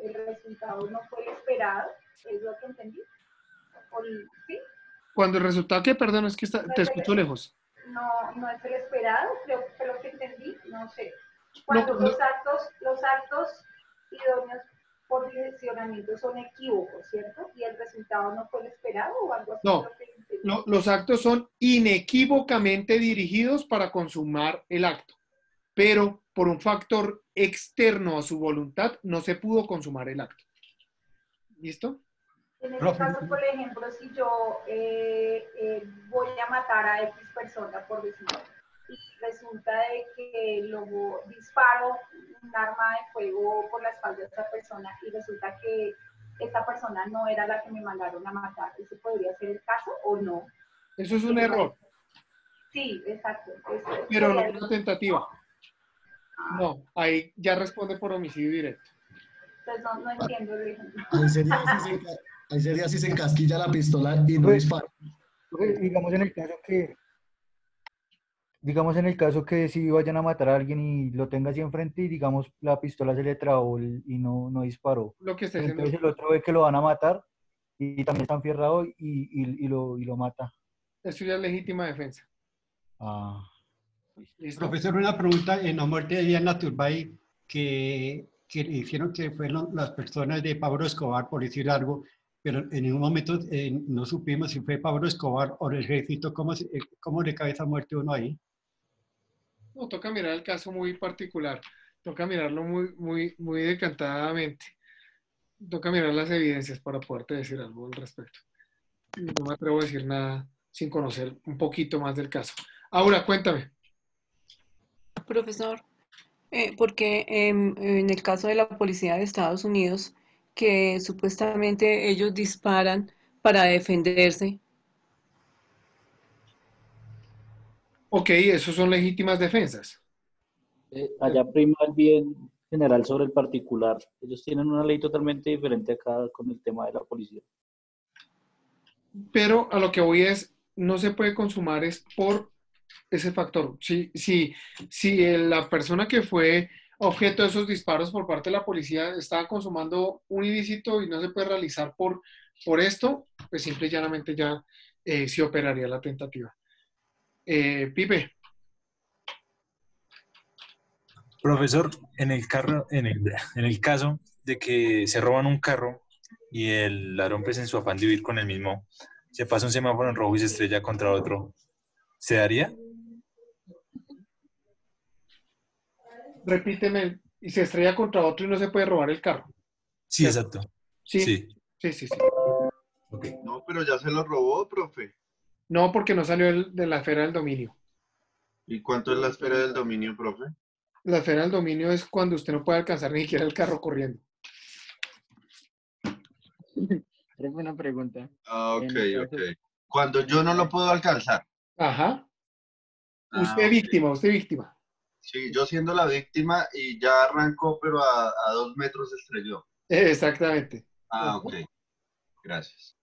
el resultado no fue el esperado, ¿es lo que entendí? ¿Sí? Cuando el resultado, ¿qué? Perdón, es que te escucho lejos. No es el esperado, creo que lo que entendí, no sé. Cuando los actos idóneos por direccionamiento son equívocos, ¿cierto? Y el resultado no fue el esperado o algo así. No, los actos son inequívocamente dirigidos para consumar el acto, pero por un factor externo a su voluntad no se pudo consumar el acto. ¿Listo? En este caso, por ejemplo, si yo voy a matar a X persona, por decirlo, y resulta de que luego disparo un arma de fuego por la espalda de esa persona y resulta que esta persona no era la que me mandaron a matar, ¿eso podría ser el caso o no? Eso es un error. Sí, exacto. Pero no una tentativa. No, ahí ya responde por homicidio directo. Entonces no entiendo el ejemplo. Ahí sería si se encasquilla la pistola y no dispara. Digamos en el caso que si vayan a matar a alguien y lo tenga así enfrente y digamos la pistola se le trabó y no disparó. Lo que entonces el otro ve que lo van a matar y también está enfierrado y lo mata. Eso ya es legítima defensa. Profesor, una pregunta en la muerte de Diana Turbay que hicieron que fueron las personas de Pablo Escobar, por decir algo, pero en un momento no supimos si fue Pablo Escobar o el ejército, ¿cómo de cabeza muerte uno ahí? No, toca mirar el caso muy particular, toca mirarlo muy decantadamente, toca mirar las evidencias para poderte decir algo al respecto. No me atrevo a decir nada sin conocer un poquito más del caso. Aura, cuéntame. Profesor, porque en el caso de la policía de Estados Unidos, que supuestamente ellos disparan para defenderse. Ok, esos son legítimas defensas. Allá prima el bien general sobre el particular. Ellos tienen una ley totalmente diferente acá con el tema de la policía. Pero a lo que voy es, no se puede consumar es por ese factor. Si la persona que fue objeto de esos disparos por parte de la policía estaba consumando un ilícito y no se puede realizar por esto, pues simple y llanamente ya sí operaría la tentativa. Pipe. Profesor, en el caso de que se roban un carro y el ladrón, pues en su afán de huir con el mismo, se pasa un semáforo en rojo y se estrella contra otro, ¿se daría? Repíteme, y se estrella contra otro y no se puede robar el carro. Sí, exacto. Sí. Okay. No, pero ya se lo robó, profe. No, porque no salió de la esfera del dominio. ¿Y cuánto es la esfera del dominio, profe? La esfera del dominio es cuando usted no puede alcanzar ni siquiera el carro corriendo. Es buena pregunta. Ah, ok. Cuando yo no lo puedo alcanzar. Ajá. Usted Ok. víctima. Sí, yo siendo la víctima y ya arrancó, pero a 2 metros se estrelló. Exactamente. Ah, ok. Gracias.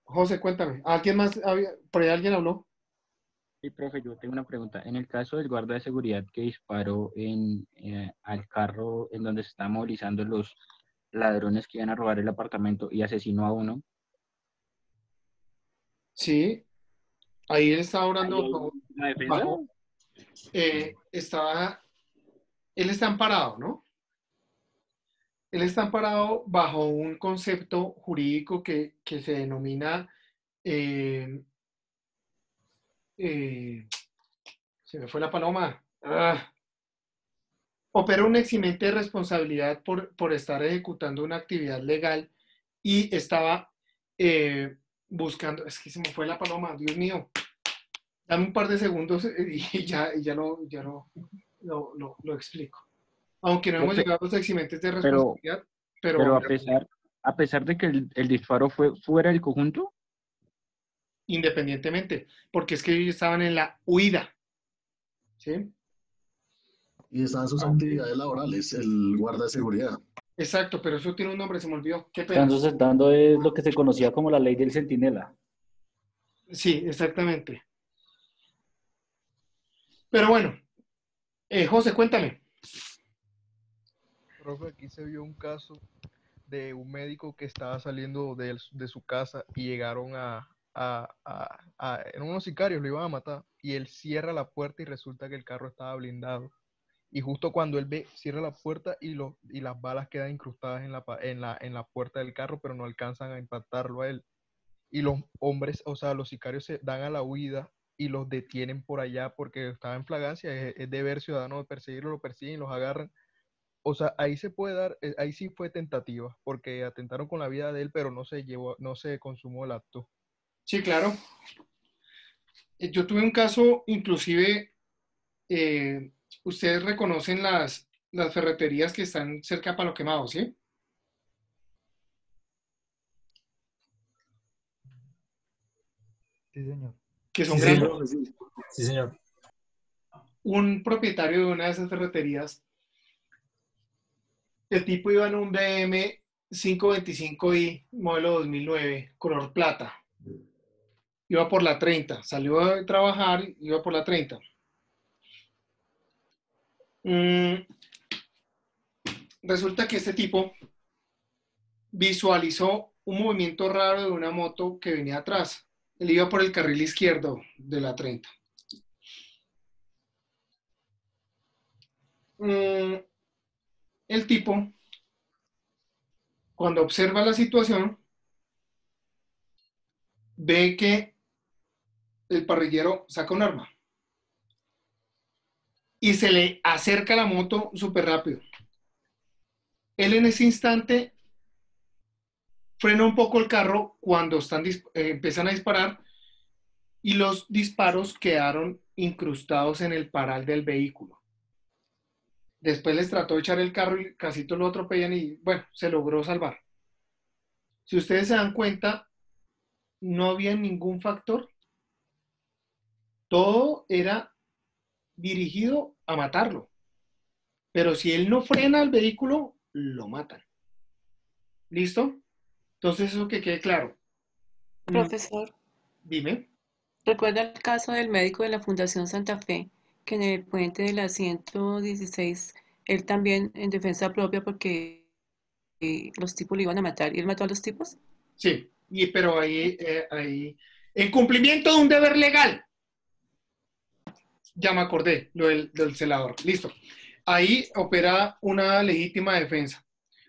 José, cuéntame. ¿Alguien más? ¿Por ahí alguien habló? Sí, profe, yo tengo una pregunta. En el caso del guarda de seguridad que disparó al carro en donde se estaban movilizando los ladrones que iban a robar el apartamento y asesinó a uno. Sí. Ahí él estaba orando ¿Una defensa? Él está amparado, ¿no? Él está amparado bajo un concepto jurídico que se denomina se me fue la paloma. Opera un eximente de responsabilidad por estar ejecutando una actividad legal y estaba buscando, es que se me fue la paloma, Dios mío. Dame un par de segundos y ya lo explico. Aunque no hemos llegado a los eximentes de responsabilidad, pero a pesar de que el disparo fue fuera del conjunto. Independientemente, porque es que ellos estaban en la huida. ¿Sí? Y estaban sus actividades laborales, el guarda de seguridad. Exacto, pero eso tiene un nombre, se me olvidó. Qué pena. Están sustentando es lo que se conocía como la ley del centinela. Sí, exactamente. Pero bueno, José, cuéntame. Profe, aquí se vio un caso de un médico que estaba saliendo de su casa y llegaron eran unos sicarios, lo iban a matar, y él cierra la puerta y resulta que el carro estaba blindado. Y justo cuando él cierra la puerta y las balas quedan incrustadas en la puerta del carro, pero no alcanzan a impactarlo a él. Y los hombres, o sea, los sicarios se dan a la huida y los detienen por allá porque estaba en flagrancia, es deber ciudadano de perseguirlo, lo persiguen, los agarran. O sea, ahí se puede dar, ahí sí fue tentativa, porque atentaron con la vida de él, pero no se consumó el acto. Sí, claro. Yo tuve un caso, inclusive, ustedes reconocen las ferreterías que están cerca de Palo Quemado, ¿sí? Sí, señor. Que son Sí, grandes. señor. Sí, señor. Un propietario de una de esas ferreterías, el tipo iba en un BM 525i, modelo 2009, color plata. Iba por la 30, salió a trabajar, iba por la 30. Resulta que este tipo visualizó un movimiento raro de una moto que venía atrás. Él iba por el carril izquierdo de la 30. El tipo, cuando observa la situación, ve que el parrillero saca un arma y se le acerca la moto súper rápido. Él en ese instante frena un poco el carro cuando empiezan a disparar y los disparos quedaron incrustados en el paral del vehículo. Después les trató de echar el carro y casi todos lo atropellan y bueno, se logró salvar. si ustedes se dan cuenta, no había ningún factor. Todo era dirigido a matarlo. Pero si él no frena el vehículo, lo matan. ¿Listo? Entonces, eso que quede claro. Profesor, Dime. ¿recuerda el caso del médico de la Fundación Santa Fe, que en el puente de la 116, él también en defensa propia porque los tipos le iban a matar y él mató a los tipos? Sí, pero ahí, en cumplimiento de un deber legal. Ya me acordé, lo del celador. Listo. Ahí opera una legítima defensa.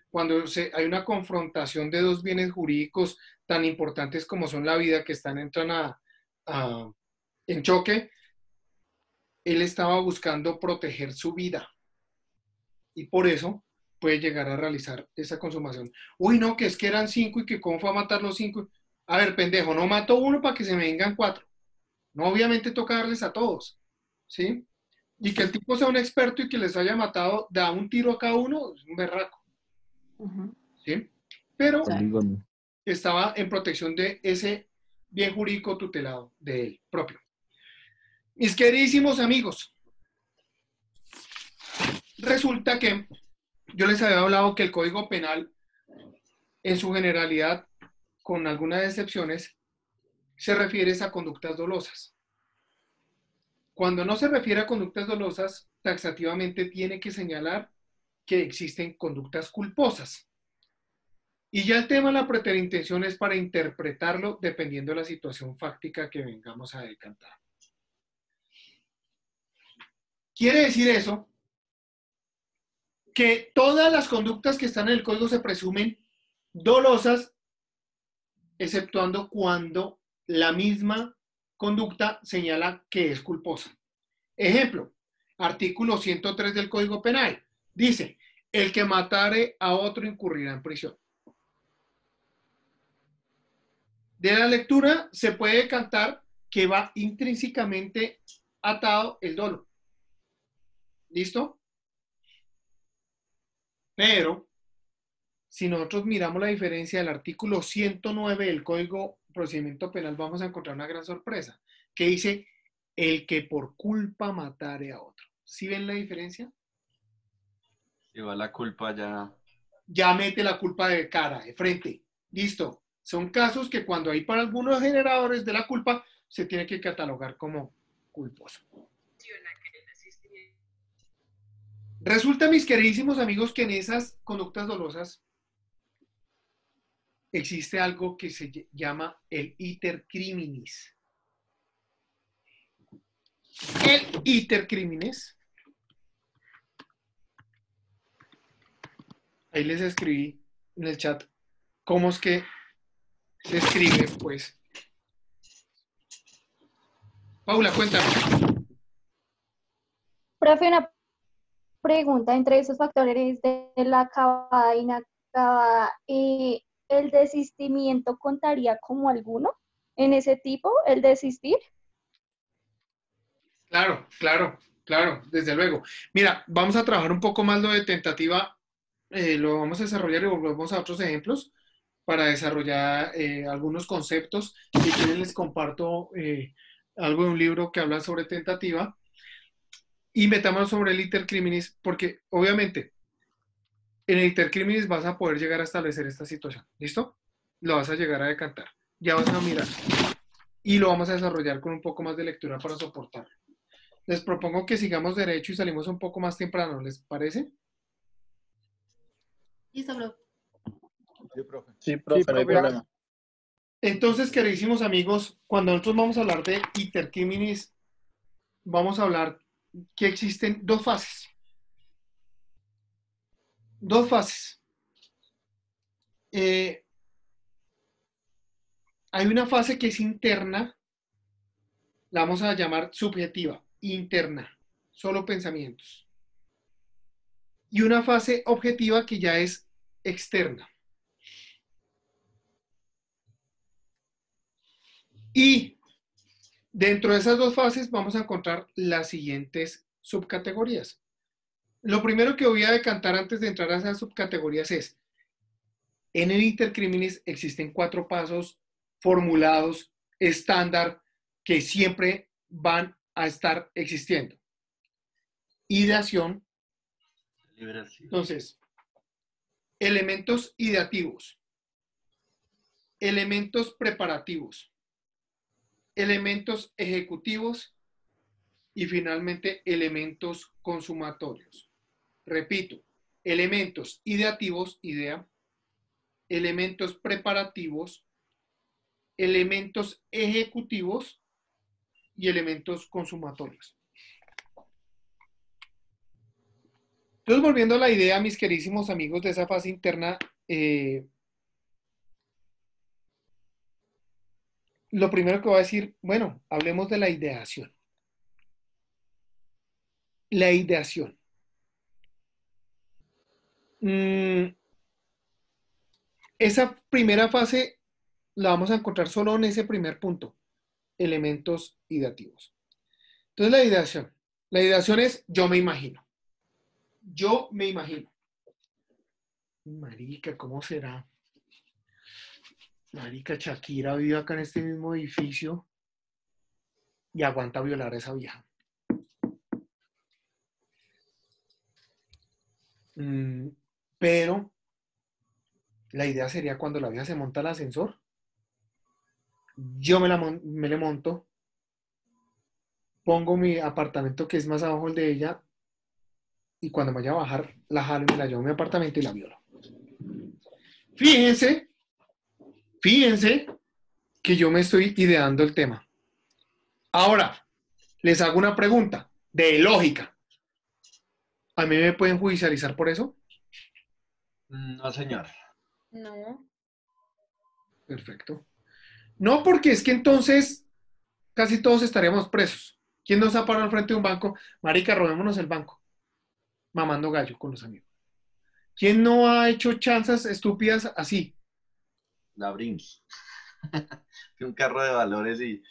Cuando hay una confrontación de dos bienes jurídicos tan importantes como son la vida, que entran en choque, él estaba buscando proteger su vida. Y por eso puede llegar a realizar esa consumación. Uy, no, que es que eran 5 y que cómo fue a matar los 5. A ver, pendejo, no mató uno para que se me vengan 4. No, obviamente toca darles a todos, ¿sí? Y que el tipo sea un experto y que les haya matado, da un tiro a cada uno, es un berraco. ¿Sí? Pero estaba en protección de ese bien jurídico tutelado de él propio. Mis queridísimos amigos, resulta que yo les había hablado que el Código Penal, en su generalidad, con algunas excepciones, se refiere a conductas dolosas. Cuando no se refiere a conductas dolosas, taxativamente tiene que señalar que existen conductas culposas. Y ya el tema de la preterintención es para interpretarlo dependiendo de la situación fáctica que vengamos a decantar. Quiere decir eso que todas las conductas que están en el código se presumen dolosas, exceptuando cuando la misma conducta señala que es culposa. Ejemplo, artículo 103 del Código Penal. Dice, el que matare a otro incurrirá en prisión. De la lectura se puede decantar que va intrínsecamente atado el dolo. ¿Listo? Pero, si nosotros miramos la diferencia del artículo 109 del Código de Procedimiento Penal, vamos a encontrar una gran sorpresa, que dice, el que por culpa matare a otro. ¿Sí ven la diferencia? Si va la culpa ya... Ya mete la culpa de cara, de frente. Listo. Son casos que cuando hay para algunos generadores de la culpa, se tiene que catalogar como culposo. Resulta, mis queridísimos amigos, que en esas conductas dolosas existe algo que se llama el iter criminis. El iter criminis, ahí les escribí en el chat cómo es que se escribe, pues. Paula, cuéntame. Profe, una pregunta, entre esos factores de la acabada e inacabada, ¿el desistimiento contaría como alguno en ese tipo, el desistir? Claro, desde luego. Mira, vamos a trabajar un poco más lo de tentativa, lo vamos a desarrollar y volvemos a otros ejemplos para desarrollar algunos conceptos. Si quieren les comparto algo de un libro que habla sobre tentativa y metamos sobre el iter criminis, porque obviamente en el iter criminis vas a poder llegar a establecer esta situación. ¿Listo? Lo vas a llegar a decantar. Ya vas a mirar. Y lo vamos a desarrollar con un poco más de lectura para soportarlo. Les propongo que sigamos derecho y salimos un poco más temprano, ¿les parece? Listo, bro. Sí, profe, no hay problema. Entonces, queridísimos amigos, cuando nosotros vamos a hablar de iter criminis, vamos a hablar que existen dos fases. Dos fases. Hay una fase que es interna, la vamos a llamar subjetiva, interna, solo pensamientos. Y una fase objetiva que ya es externa. Y dentro de esas dos fases vamos a encontrar las siguientes subcategorías. Lo primero que voy a decantar antes de entrar a esas subcategorías es En el intercriminis existen 4 pasos formulados, estándar, que siempre van a estar existiendo. Ideación. Entonces, elementos ideativos, elementos preparativos, elementos ejecutivos y finalmente elementos consumatorios. Repito, elementos ideativos, idea, elementos preparativos, elementos ejecutivos y elementos consumatorios. Entonces, volviendo a la idea, mis queridísimos amigos, de esa fase interna, lo primero que voy a decir, bueno, hablemos de la ideación. La ideación. Esa primera fase la vamos a encontrar solo en ese primer punto, elementos ideativos. Entonces, la ideación. La ideación es yo me imagino. Yo me imagino. Marica, ¿cómo será? Marica, Shakira vive acá en este mismo edificio y aguanta violar a esa vieja. Pero la idea sería cuando la vieja se monta al ascensor, yo me le monto, pongo mi apartamento que es más abajo el de ella y cuando me vaya a bajar la jalo y me la llevo a mi apartamento y la violo. Fíjense que yo me estoy ideando el tema. Ahora, les hago una pregunta de lógica. ¿A mí me pueden judicializar por eso? No, señor. No. Perfecto. No, porque es que entonces casi todos estaríamos presos. ¿Quién nos ha parado al frente de un banco? Marica, robémonos el banco. Mamando gallo con los amigos. ¿Quién no ha hecho chanzas estúpidas así? La Brims. Un carro de valores y...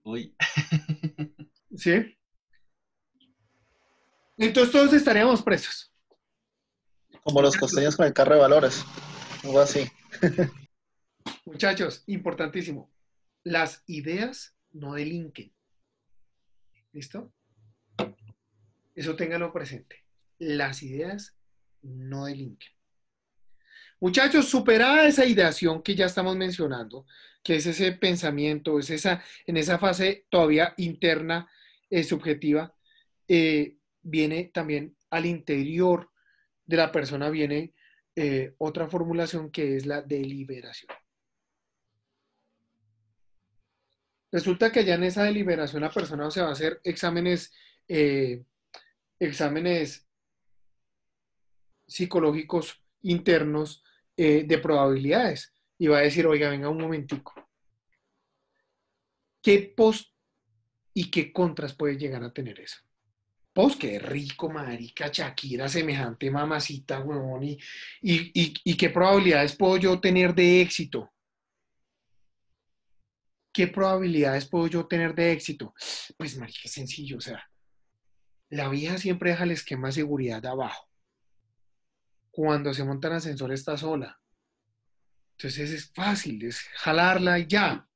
Uy. ¿Sí? Entonces todos estaríamos presos. Como los costeños con el carro de valores. Algo así. Muchachos, importantísimo. Las ideas no delinquen. ¿Listo? Eso ténganlo presente. Las ideas no delinquen. Muchachos, superada esa ideación que ya estamos mencionando, que es ese pensamiento, es en esa fase todavía interna, subjetiva, viene también al interior de la persona, viene otra formulación que es la deliberación. Resulta que ya en esa deliberación la persona se va a hacer exámenes psicológicos internos de probabilidades y va a decir, oiga, venga un momentico, ¿qué pos y qué contras puede llegar a tener eso? Pues qué rico, marica, Shakira, semejante mamacita, huevón, y qué probabilidades puedo yo tener de éxito. ¿Qué probabilidades puedo yo tener de éxito? Pues, marica, es sencillo, o sea, la vieja siempre deja el esquema de seguridad de abajo. Cuando se monta en ascensor está sola. Entonces es fácil, es jalarla y ya.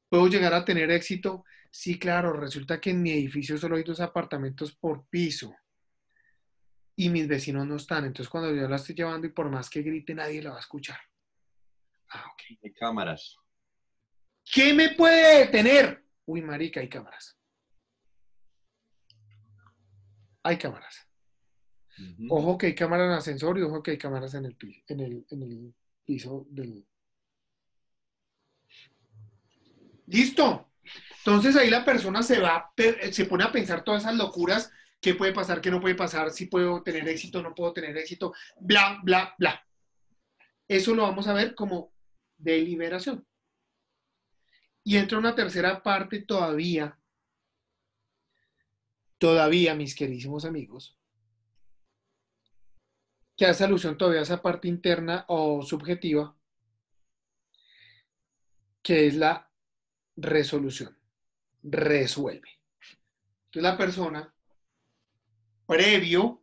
¿Puedo llegar a tener éxito? Sí, claro, resulta que en mi edificio solo hay 2 apartamentos por piso y mis vecinos no están. Entonces cuando yo la estoy llevando y por más que grite nadie la va a escuchar. Ah, ok. Hay cámaras. ¿Qué me puede detener? Uy, marica, hay cámaras. Hay cámaras. Ojo que hay cámaras en el ascensor y ojo que hay cámaras en el piso del... ¡Listo! Entonces ahí la persona se pone a pensar todas esas locuras, qué puede pasar, qué no puede pasar, si puedo tener éxito, no puedo tener éxito, bla, bla, bla. Eso lo vamos a ver como deliberación. Y entra una tercera parte todavía, mis queridísimos amigos, que hace alusión todavía a esa parte interna o subjetiva, que es la resolución. Resuelve. Entonces la persona, previo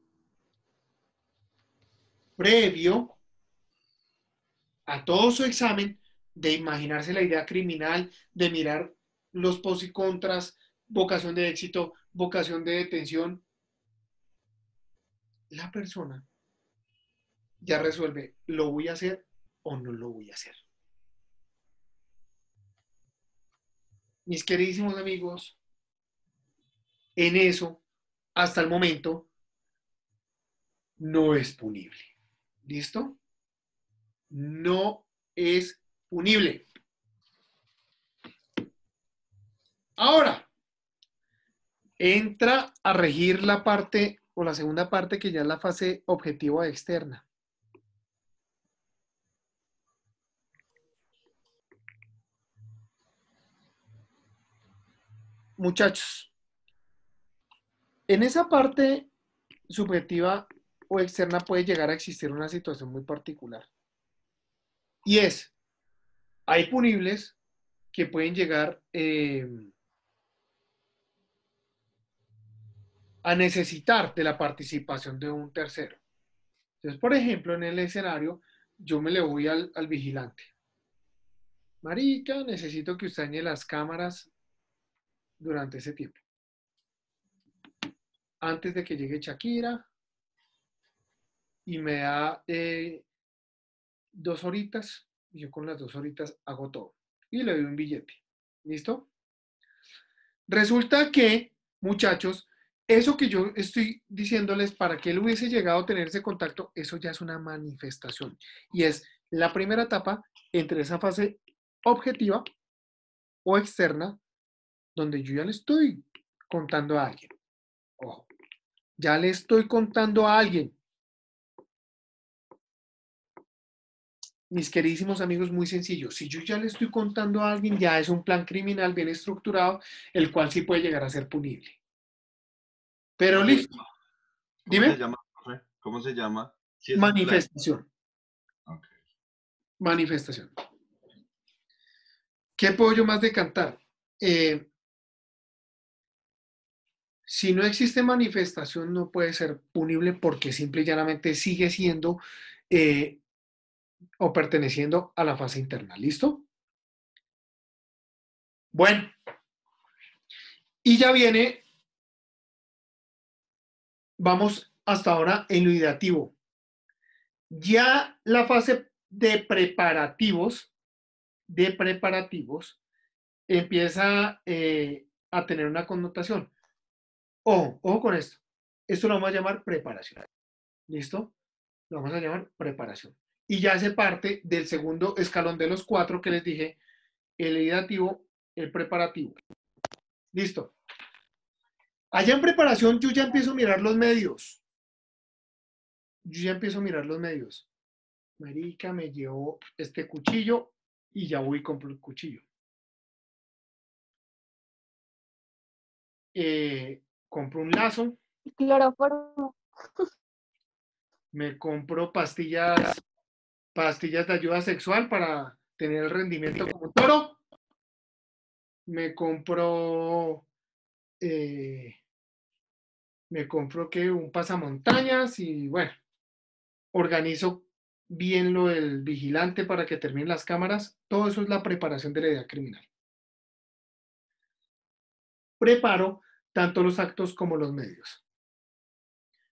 a todo su examen, de imaginarse la idea criminal, de mirar los pros y contras, vocación de éxito, vocación de detención, la persona ya resuelve, ¿lo voy a hacer o no lo voy a hacer? Mis queridísimos amigos, en eso, hasta el momento, no es punible. ¿Listo? No es punible. Ahora, entra a regir la parte o la segunda parte que ya es la fase objetiva externa. Muchachos, en esa parte subjetiva o externa puede llegar a existir una situación muy particular. Y es, hay punibles que pueden llegar a necesitar de la participación de un tercero. Entonces, por ejemplo, en el escenario, yo me le voy al vigilante. Marica, necesito que usted dañe las cámaras durante ese tiempo. Antes de que llegue Shakira y me da 2 horitas, y yo con las 2 horitas hago todo. Y le doy un billete. ¿Listo? Resulta que, muchachos, eso que yo estoy diciéndoles para que él hubiese llegado a tener ese contacto, eso ya es una manifestación. Y es la primera etapa entre esa fase objetiva o externa, donde yo ya le estoy contando a alguien. Ojo, ya le estoy contando a alguien. Mis queridísimos amigos, muy sencillo. Si yo ya le estoy contando a alguien, ya es un plan criminal bien estructurado, el cual sí puede llegar a ser punible. Pero listo. Dime. ¿Cómo se llama, profe? ¿Cómo se llama? Si es Manifestación. Okay. Manifestación. ¿Qué puedo yo más decantar? Si no existe manifestación, no puede ser punible porque simple y llanamente sigue siendo o perteneciendo a la fase interna. ¿Listo? Bueno. Y ya viene, vamos hasta ahora en lo ideativo. Ya la fase de preparativos empieza a tener una connotación. Ojo con esto. Esto lo vamos a llamar preparación. ¿Listo? Lo vamos a llamar preparación. Y ya hace parte del segundo escalón de los 4 que les dije, el ideativo, el preparativo. Listo. Allá en preparación yo ya empiezo a mirar los medios. Marica, me llevo este cuchillo y ya voy y compro el cuchillo. Compro un lazo. Cloroformo. Me compro pastillas de ayuda sexual para tener el rendimiento como un toro. Me compro un pasamontañas y bueno, organizo bien lo del vigilante para que terminen las cámaras. Todo eso es la preparación de la idea criminal. Preparo tanto los actos como los medios.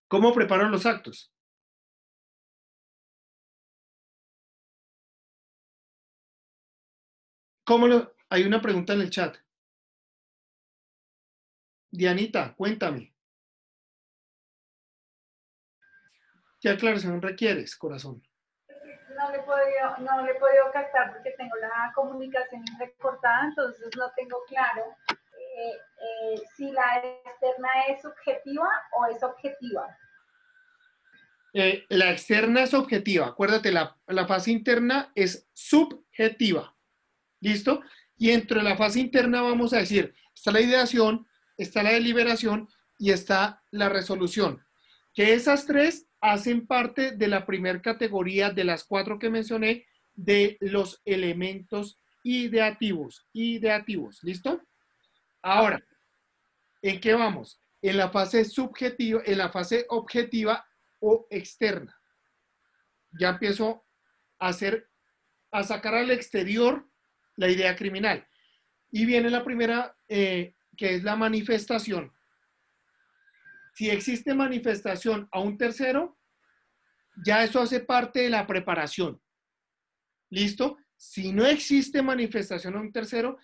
¿Cómo preparo los actos? Hay una pregunta en el chat. Dianita, cuéntame. ¿Qué aclaración requieres, corazón? No le he podido captar porque tengo la comunicación recortada, entonces no tengo claro si la externa es subjetiva o es objetiva. La externa es objetiva. Acuérdate, la fase interna es subjetiva. ¿Listo? Y dentro de la fase interna vamos a decir, está la ideación, está la deliberación y está la resolución. Que esas 3 hacen parte de la primera categoría de las 4 que mencioné de los elementos ideativos. ¿Listo? Ahora, ¿en qué vamos? En la fase subjetiva, en la fase objetiva o externa. Ya empiezo a hacer a sacar al exterior la idea criminal. Y viene la primera, que es la manifestación. Si existe manifestación a un tercero, ya eso hace parte de la preparación. ¿Listo? Si no existe manifestación a un tercero,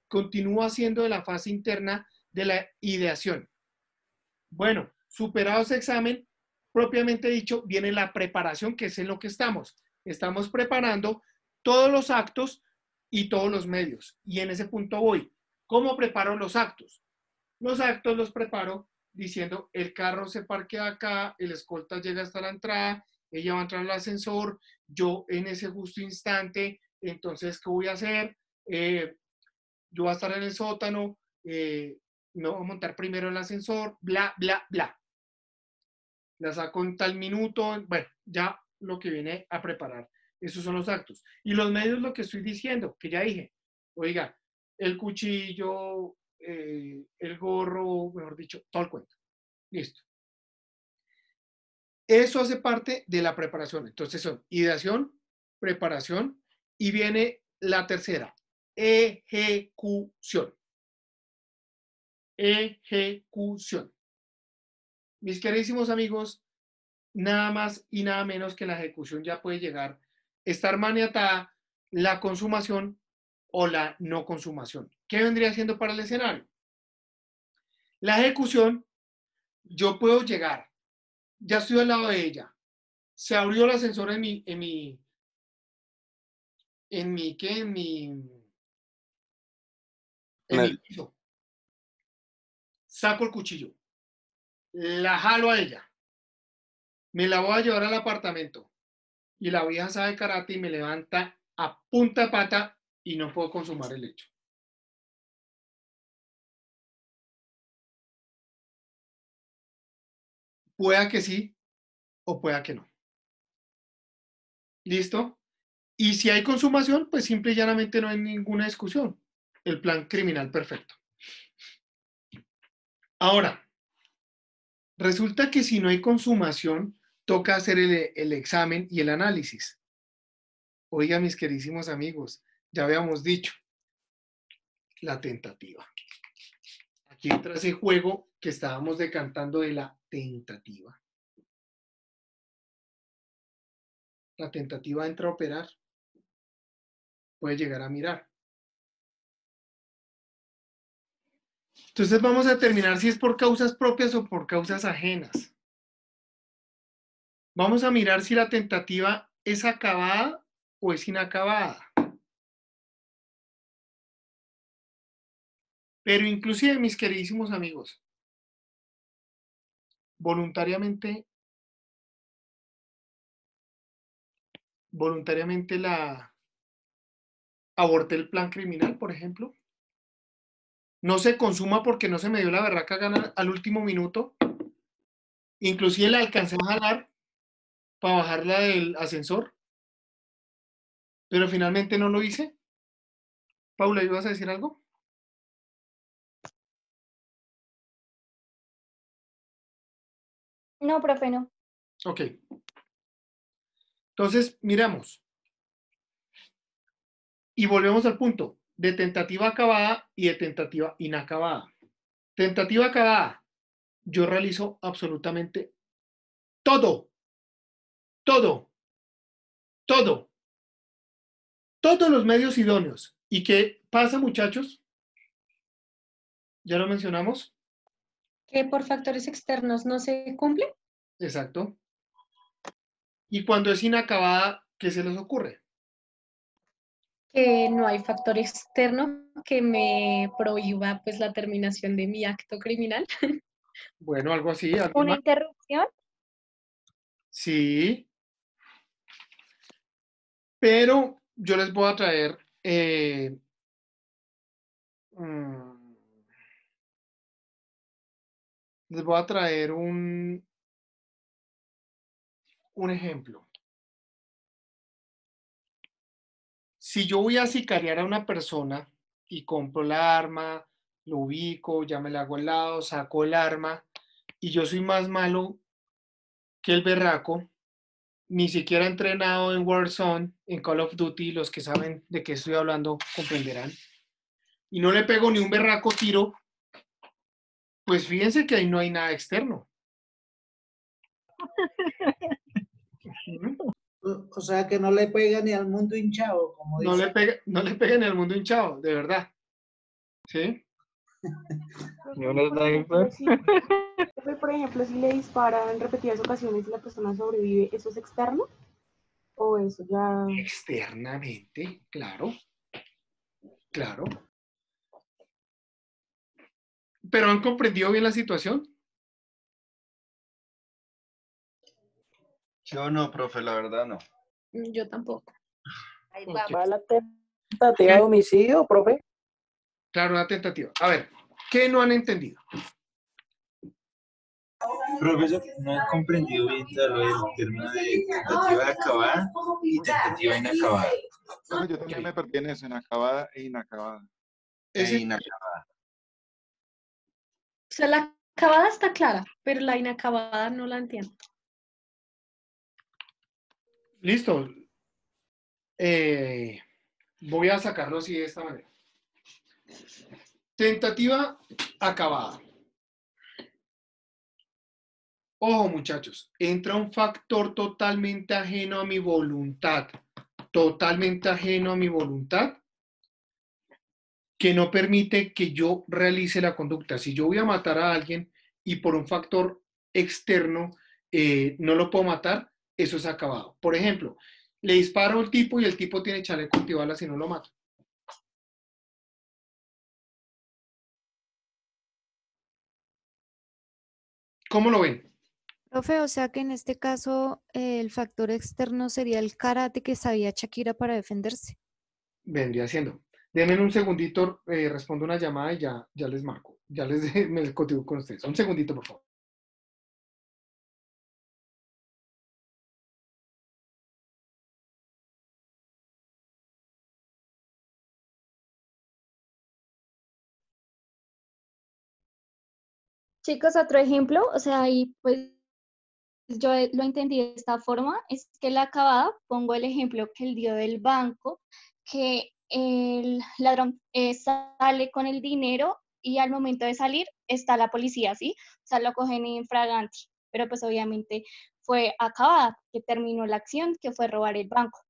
continúa siendo de la fase interna de la ideación. Bueno, superado ese examen, propiamente dicho, viene la preparación, que es en lo que estamos. Estamos preparando todos los actos y todos los medios. Y en ese punto voy. ¿Cómo preparo los actos? Los actos los preparo diciendo, el carro se parquea acá, el escolta llega hasta la entrada, ella va a entrar al ascensor, yo en ese justo instante, entonces, ¿qué voy a hacer? Yo voy a estar en el sótano, me voy a montar primero el ascensor, bla, bla, bla. La saco en tal minuto, bueno, ya lo que viene a preparar. Esos son los actos. Y los medios, lo que estoy diciendo, que ya dije, oiga, el cuchillo, el gorro, mejor dicho, todo el cuento. Listo. Eso hace parte de la preparación. Entonces son ideación, preparación, y viene la tercera, ejecución. Ejecución. Mis queridísimos amigos, nada más y nada menos que la ejecución ya puede llegar, estar maniatada la consumación o la no consumación. ¿Qué vendría siendo para el escenario? La ejecución, yo puedo llegar, ya estoy al lado de ella, se abrió el ascensor en mi piso. Saco el cuchillo, la jalo a ella, me la voy a llevar al apartamento y la vieja sabe karate y me levanta a punta de pata y no puedo consumar el hecho. Pueda que sí o pueda que no. ¿Listo? Y si hay consumación, pues simple y llanamente no hay ninguna discusión. El plan criminal perfecto. Ahora, resulta que si no hay consumación, toca hacer el examen y el análisis. Oiga, mis queridísimos amigos, ya habíamos dicho, la tentativa. Aquí entra ese juego que estábamos decantando de la tentativa. La tentativa entra a operar. Puede llegar a mirar. Entonces vamos a determinar si es por causas propias o por causas ajenas. Vamos a mirar si la tentativa es acabada o es inacabada. Pero inclusive, mis queridísimos amigos, voluntariamente aborté el plan criminal, por ejemplo. No se consuma porque no se me dio la berraca gana al último minuto. Inclusive la alcancé a jalar para bajarla del ascensor. Pero finalmente no lo hice. Paula, ¿ibas a decir algo? No, profe, no. Ok. Entonces, miramos. Y volvemos al punto de tentativa acabada y de tentativa inacabada. Tentativa acabada. Yo realizo absolutamente todo. Todo. Todo. Todos los medios idóneos. ¿Y qué pasa, muchachos? ¿Ya lo mencionamos? Que por factores externos no se cumple. Exacto. Y cuando es inacabada, ¿qué se les ocurre? Que no hay factor externo que me prohíba pues la terminación de mi acto criminal. Bueno, algo así. ¿Una interrupción? Sí. Pero yo les voy a traer un ejemplo. Si yo voy a sicariar a una persona y compro el arma, lo ubico, ya me la hago al lado, saco el arma y yo soy más malo que el berraco, ni siquiera entrenado en Warzone, en Call of Duty, los que saben de qué estoy hablando comprenderán, y no le pego ni un berraco tiro, pues fíjense que ahí no hay nada externo. O sea que no le pega ni al mundo hinchado, como No dice. le pega en el mundo hinchado, de verdad. ¿Sí? Por ejemplo, si le disparan en repetidas ocasiones y la persona sobrevive, ¿eso es externo? ¿O eso ya...? Externamente, claro. Claro. ¿Pero han comprendido bien la situación? Yo no, profe, la verdad no. Yo tampoco. Ahí va la tentativa de homicidio, profe. Claro, una tentativa. A ver, ¿qué no han entendido? Profesor, no he comprendido bien lo del término de tentativa acabada y tentativa inacabada. Profe, yo también me perdí en eso, en acabada e inacabada. Inacabada. O sea, la acabada está clara, pero la inacabada no la entiendo. Listo. Voy a sacarlo así de esta manera. Tentativa acabada. Ojo, muchachos, entra un factor totalmente ajeno a mi voluntad, que no permite que yo realice la conducta. Si yo voy a matar a alguien y por un factor externo no lo puedo matar, eso es acabado. Por ejemplo, le disparo al tipo y el tipo tiene chaleco antibalas y no lo mato. ¿Cómo lo ven? Profe, o sea que en este caso el factor externo sería el karate que sabía Shakira para defenderse. Vendría siendo. Denme un segundito, respondo una llamada y ya les marco. Ya me contigo con ustedes. Un segundito, por favor. Chicos, otro ejemplo, o sea, ahí pues yo lo entendí de esta forma, es que la acabada, pongo el ejemplo que él dio del banco, que el ladrón sale con el dinero y al momento de salir está la policía, ¿sí? O sea, lo cogen en flagrante, pero pues obviamente fue acabada, que terminó la acción, que fue robar el banco.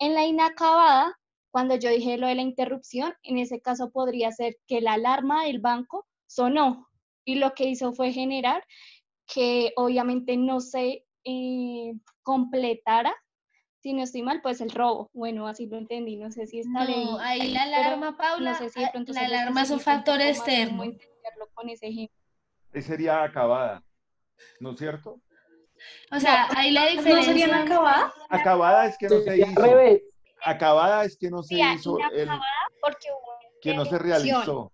En la inacabada, cuando yo dije lo de la interrupción, en ese caso podría ser que la alarma del banco sonó y lo que hizo fue generar que obviamente no se completara, si no estoy mal, pues el robo. Bueno, así lo entendí, no sé si está No, ahí la alarma, Paula, no sé si de pronto la se les alarma es un facilita factor poco más externo. cómo entenderlo con ese ejemplo. Sería acabada, ¿no es cierto? O sea, ahí la diferencia... ¿No serían acabadas? Acabada es que no se hizo. revés. Acabada es que no se Sería hizo, inacabada porque hubo que no se interrupción. realizó.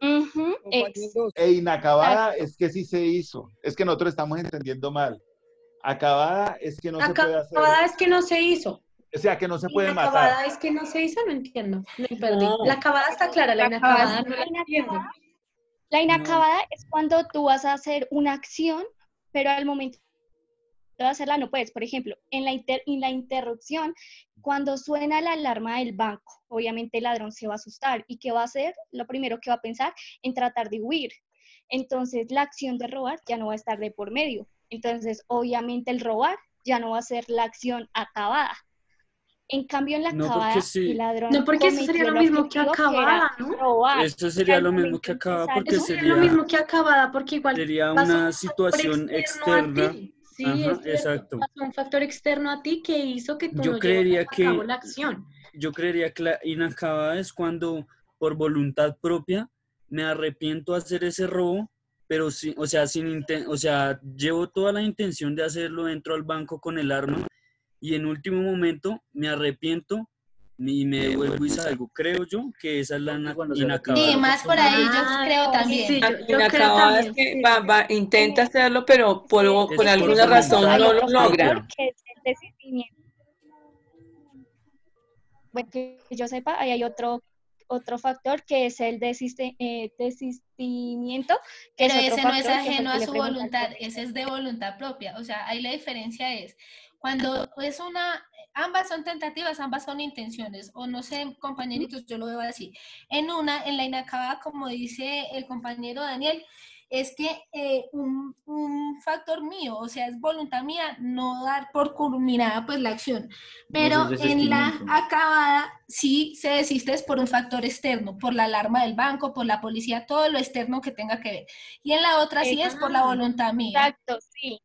Ujú, E inacabada exacto. es que sí se hizo. Es que nosotros estamos entendiendo mal. Acabada es que no se puede hacer. Acabada es que no se hizo. O sea, que no se puede matar. Inacabada es que no se hizo, no entiendo. Me perdí. La acabada está clara, la inacabada no la entiendo. La inacabada es cuando tú vas a hacer una acción, pero al momento de hacerla no puedes. Por ejemplo, en la interrupción, cuando suena la alarma del banco, obviamente el ladrón se va a asustar. ¿Y qué va a hacer? Lo primero que va a pensar en tratar de huir. Entonces, la acción de robar ya no va a estar de por medio. Entonces, obviamente el robar ya no va a ser la acción acabada. En cambio, en la No, acabada, porque sí. el ladrón No, porque eso sería cometió lo el mismo que objetivo, que era acabada, ¿no? robar. Esto Que sería al lo mismo momento que en que acaba sale- porque Eso sería lo mismo que acabada, porque igual sería pasó una un factor situación externo a externa. ti. Sí, Ajá, es cierto. exacto. Pasó un factor externo a ti que hizo que tú Yo no creería llevaras a cabo que la acción. la inacabada es cuando por voluntad propia me arrepiento de hacer ese robo, pero sí, o sea, llevo toda la intención de hacerlo, entro al banco con el arma y en último momento me arrepiento y me devuelvo y salgo. Creo yo que esa es la inacabada. Sí, más por ahí yo creo también. Sí, yo creo Inacabada es también. que intenta hacerlo, pero con Es por alguna razón voluntad no lo otro logra. factor que es el desistimiento. Bueno, que yo sepa, ahí hay otro factor que es el desistimiento, que Pero es otro ese no es factor que fue el ajeno que a le su pregunté al voluntad, profe. ese es de voluntad propia. O sea, ahí la diferencia es Cuando es ambas son tentativas, ambas son intenciones, o no sé, compañeritos, yo lo veo así. En la inacabada, como dice el compañero Daniel, es que un factor mío, o sea, es voluntad mía no dar por culminada pues la acción, pero en la acabada sí se desiste por un factor externo, por la alarma del banco, por la policía, todo lo externo que tenga que ver. Y en la otra sí es por la voluntad mía. Exacto, sí.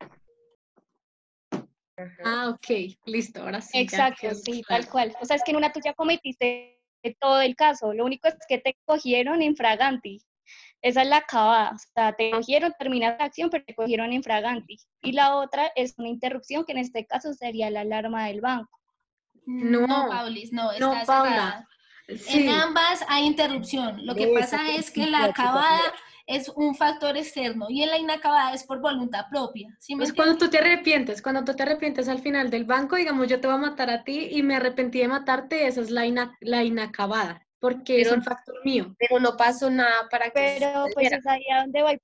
Ah, ok, listo, ahora sí. Exacto, sí, tal cual. O sea, es que en una tú ya cometiste todo el caso, lo único es que te cogieron infraganti. Esa es la acabada, o sea, te cogieron, terminaste la acción, pero te cogieron infraganti. Y la otra es una interrupción, que en este caso sería la alarma del banco. No, Paulis, no, está Paula. cerrada. Sí. En ambas hay interrupción. Lo que pasa es que la acabada es un factor externo y en la inacabada es por voluntad propia. ¿Sí me Pues cuando tú te arrepientes al final del banco, digamos, yo te voy a matar a ti y me arrepentí de matarte, esa es la inacabada, porque es un factor mío. Pero no pasó nada para que Pero pues es ahí a donde voy.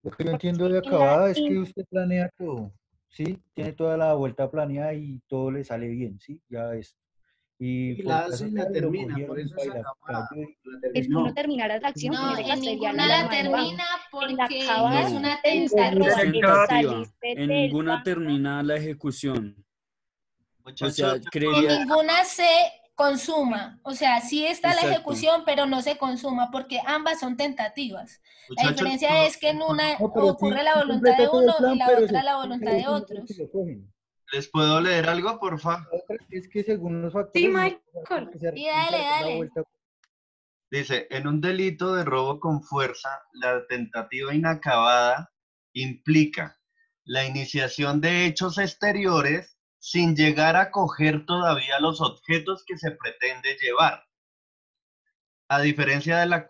Lo que yo entiendo de acabada es que usted planea todo, ¿sí? Tiene toda la vuelta planeada y todo le sale bien, ¿sí? Ya es. Y por la caso hace y la tal, lo termina, por cogieron, eso es baila, acabada. cayó Es que uno terminara la acción, No, en ese caso sería la ninguna la alarma del banco. termina En la porque acabada es tú una te diste el robo, Es tentativa. tentativa. saliste En del ninguna banco. termina la ejecución. O sea, En creería... ninguna se consuma. O sea, sí está la Exacto. ejecución, pero no se consuma porque ambas son tentativas. La Muchachos, diferencia es que en una No, pero ocurre sí, la sí voluntad de completa todo el uno y plan, la pero otra se la voluntad de otros. que lo cogen. ¿les puedo leer algo, porfa? La otra es que según los Sí, factores, uno Michael. que se Y dale, arrepiente de dar la dale. vuelta. Dice, en un delito de robo con fuerza, la tentativa inacabada implica la iniciación de hechos exteriores sin llegar a coger todavía los objetos que se pretende llevar. A diferencia de la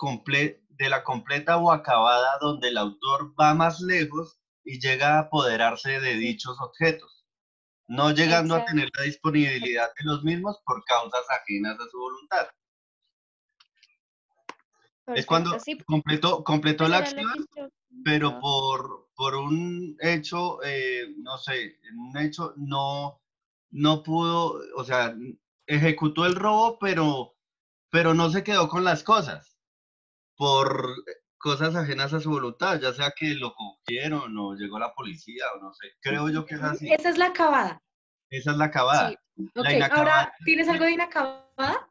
completa o acabada donde el autor va más lejos y llega a apoderarse de dichos objetos, no llegando a tener la disponibilidad de los mismos por causas ajenas a su voluntad. Es cuando Sí, completó pues la era lo acción, que yo- pero por un hecho, no sé, en un hecho no pudo, o sea, ejecutó el robo, pero no se quedó con las cosas, por cosas ajenas a su voluntad, ya sea que lo cogieron o llegó la policía o no sé, creo yo que es así. Esa es la acabada. Esa es la acabada. Sí. La Ok, inacabada, ahora, ¿tienes algo de inacabada?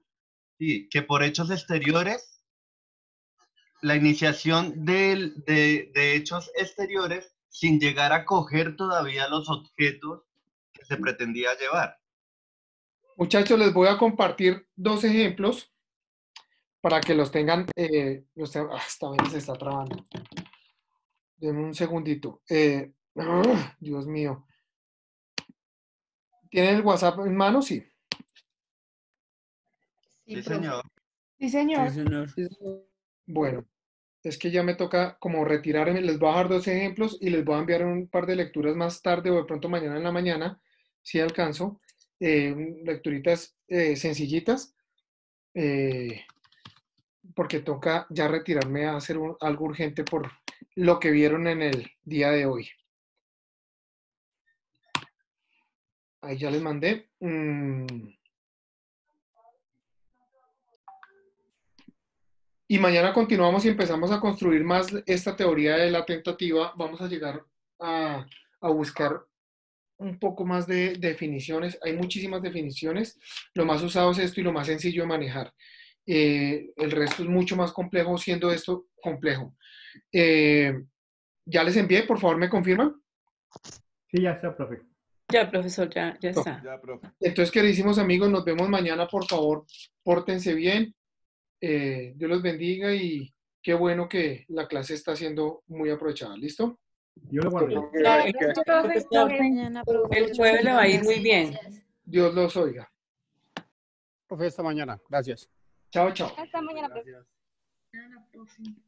sí, que por hechos exteriores, la iniciación de hechos exteriores sin llegar a coger todavía los objetos que se pretendía llevar. Muchachos, les voy a compartir dos ejemplos para que los tengan. Esta vez se está trabando. Denme un segundito. Dios mío. ¿Tienen el WhatsApp en mano? Sí. Sí, señor. Sí, señor. Sí, señor. Bueno, es que ya me toca como retirarme. Les voy a dejar dos ejemplos y les voy a enviar un par de lecturas más tarde o de pronto mañana en la mañana, si alcanzo. Lecturitas sencillitas, porque toca ya retirarme a hacer algo urgente por lo que vieron en el día de hoy. Ahí ya les mandé. Y mañana continuamos y empezamos a construir más esta teoría de la tentativa. Vamos a llegar a buscar un poco más de definiciones. Hay muchísimas definiciones. Lo más usado es esto y lo más sencillo de manejar. El resto es mucho más complejo, siendo esto complejo. Ya les envié, por favor, ¿me confirman? Sí, ya está, profe. Ya, profesor, ya está. Ya, profe. Entonces, queridísimos amigos, nos vemos mañana, por favor, pórtense bien. Dios los bendiga y qué bueno que la clase está siendo muy aprovechada. ¿Listo? Yo lo guardé. El jueves le va a ir muy bien. Dios los oiga. Profe, hasta mañana. Gracias. Chao, chao. Hasta mañana, profe. Gracias.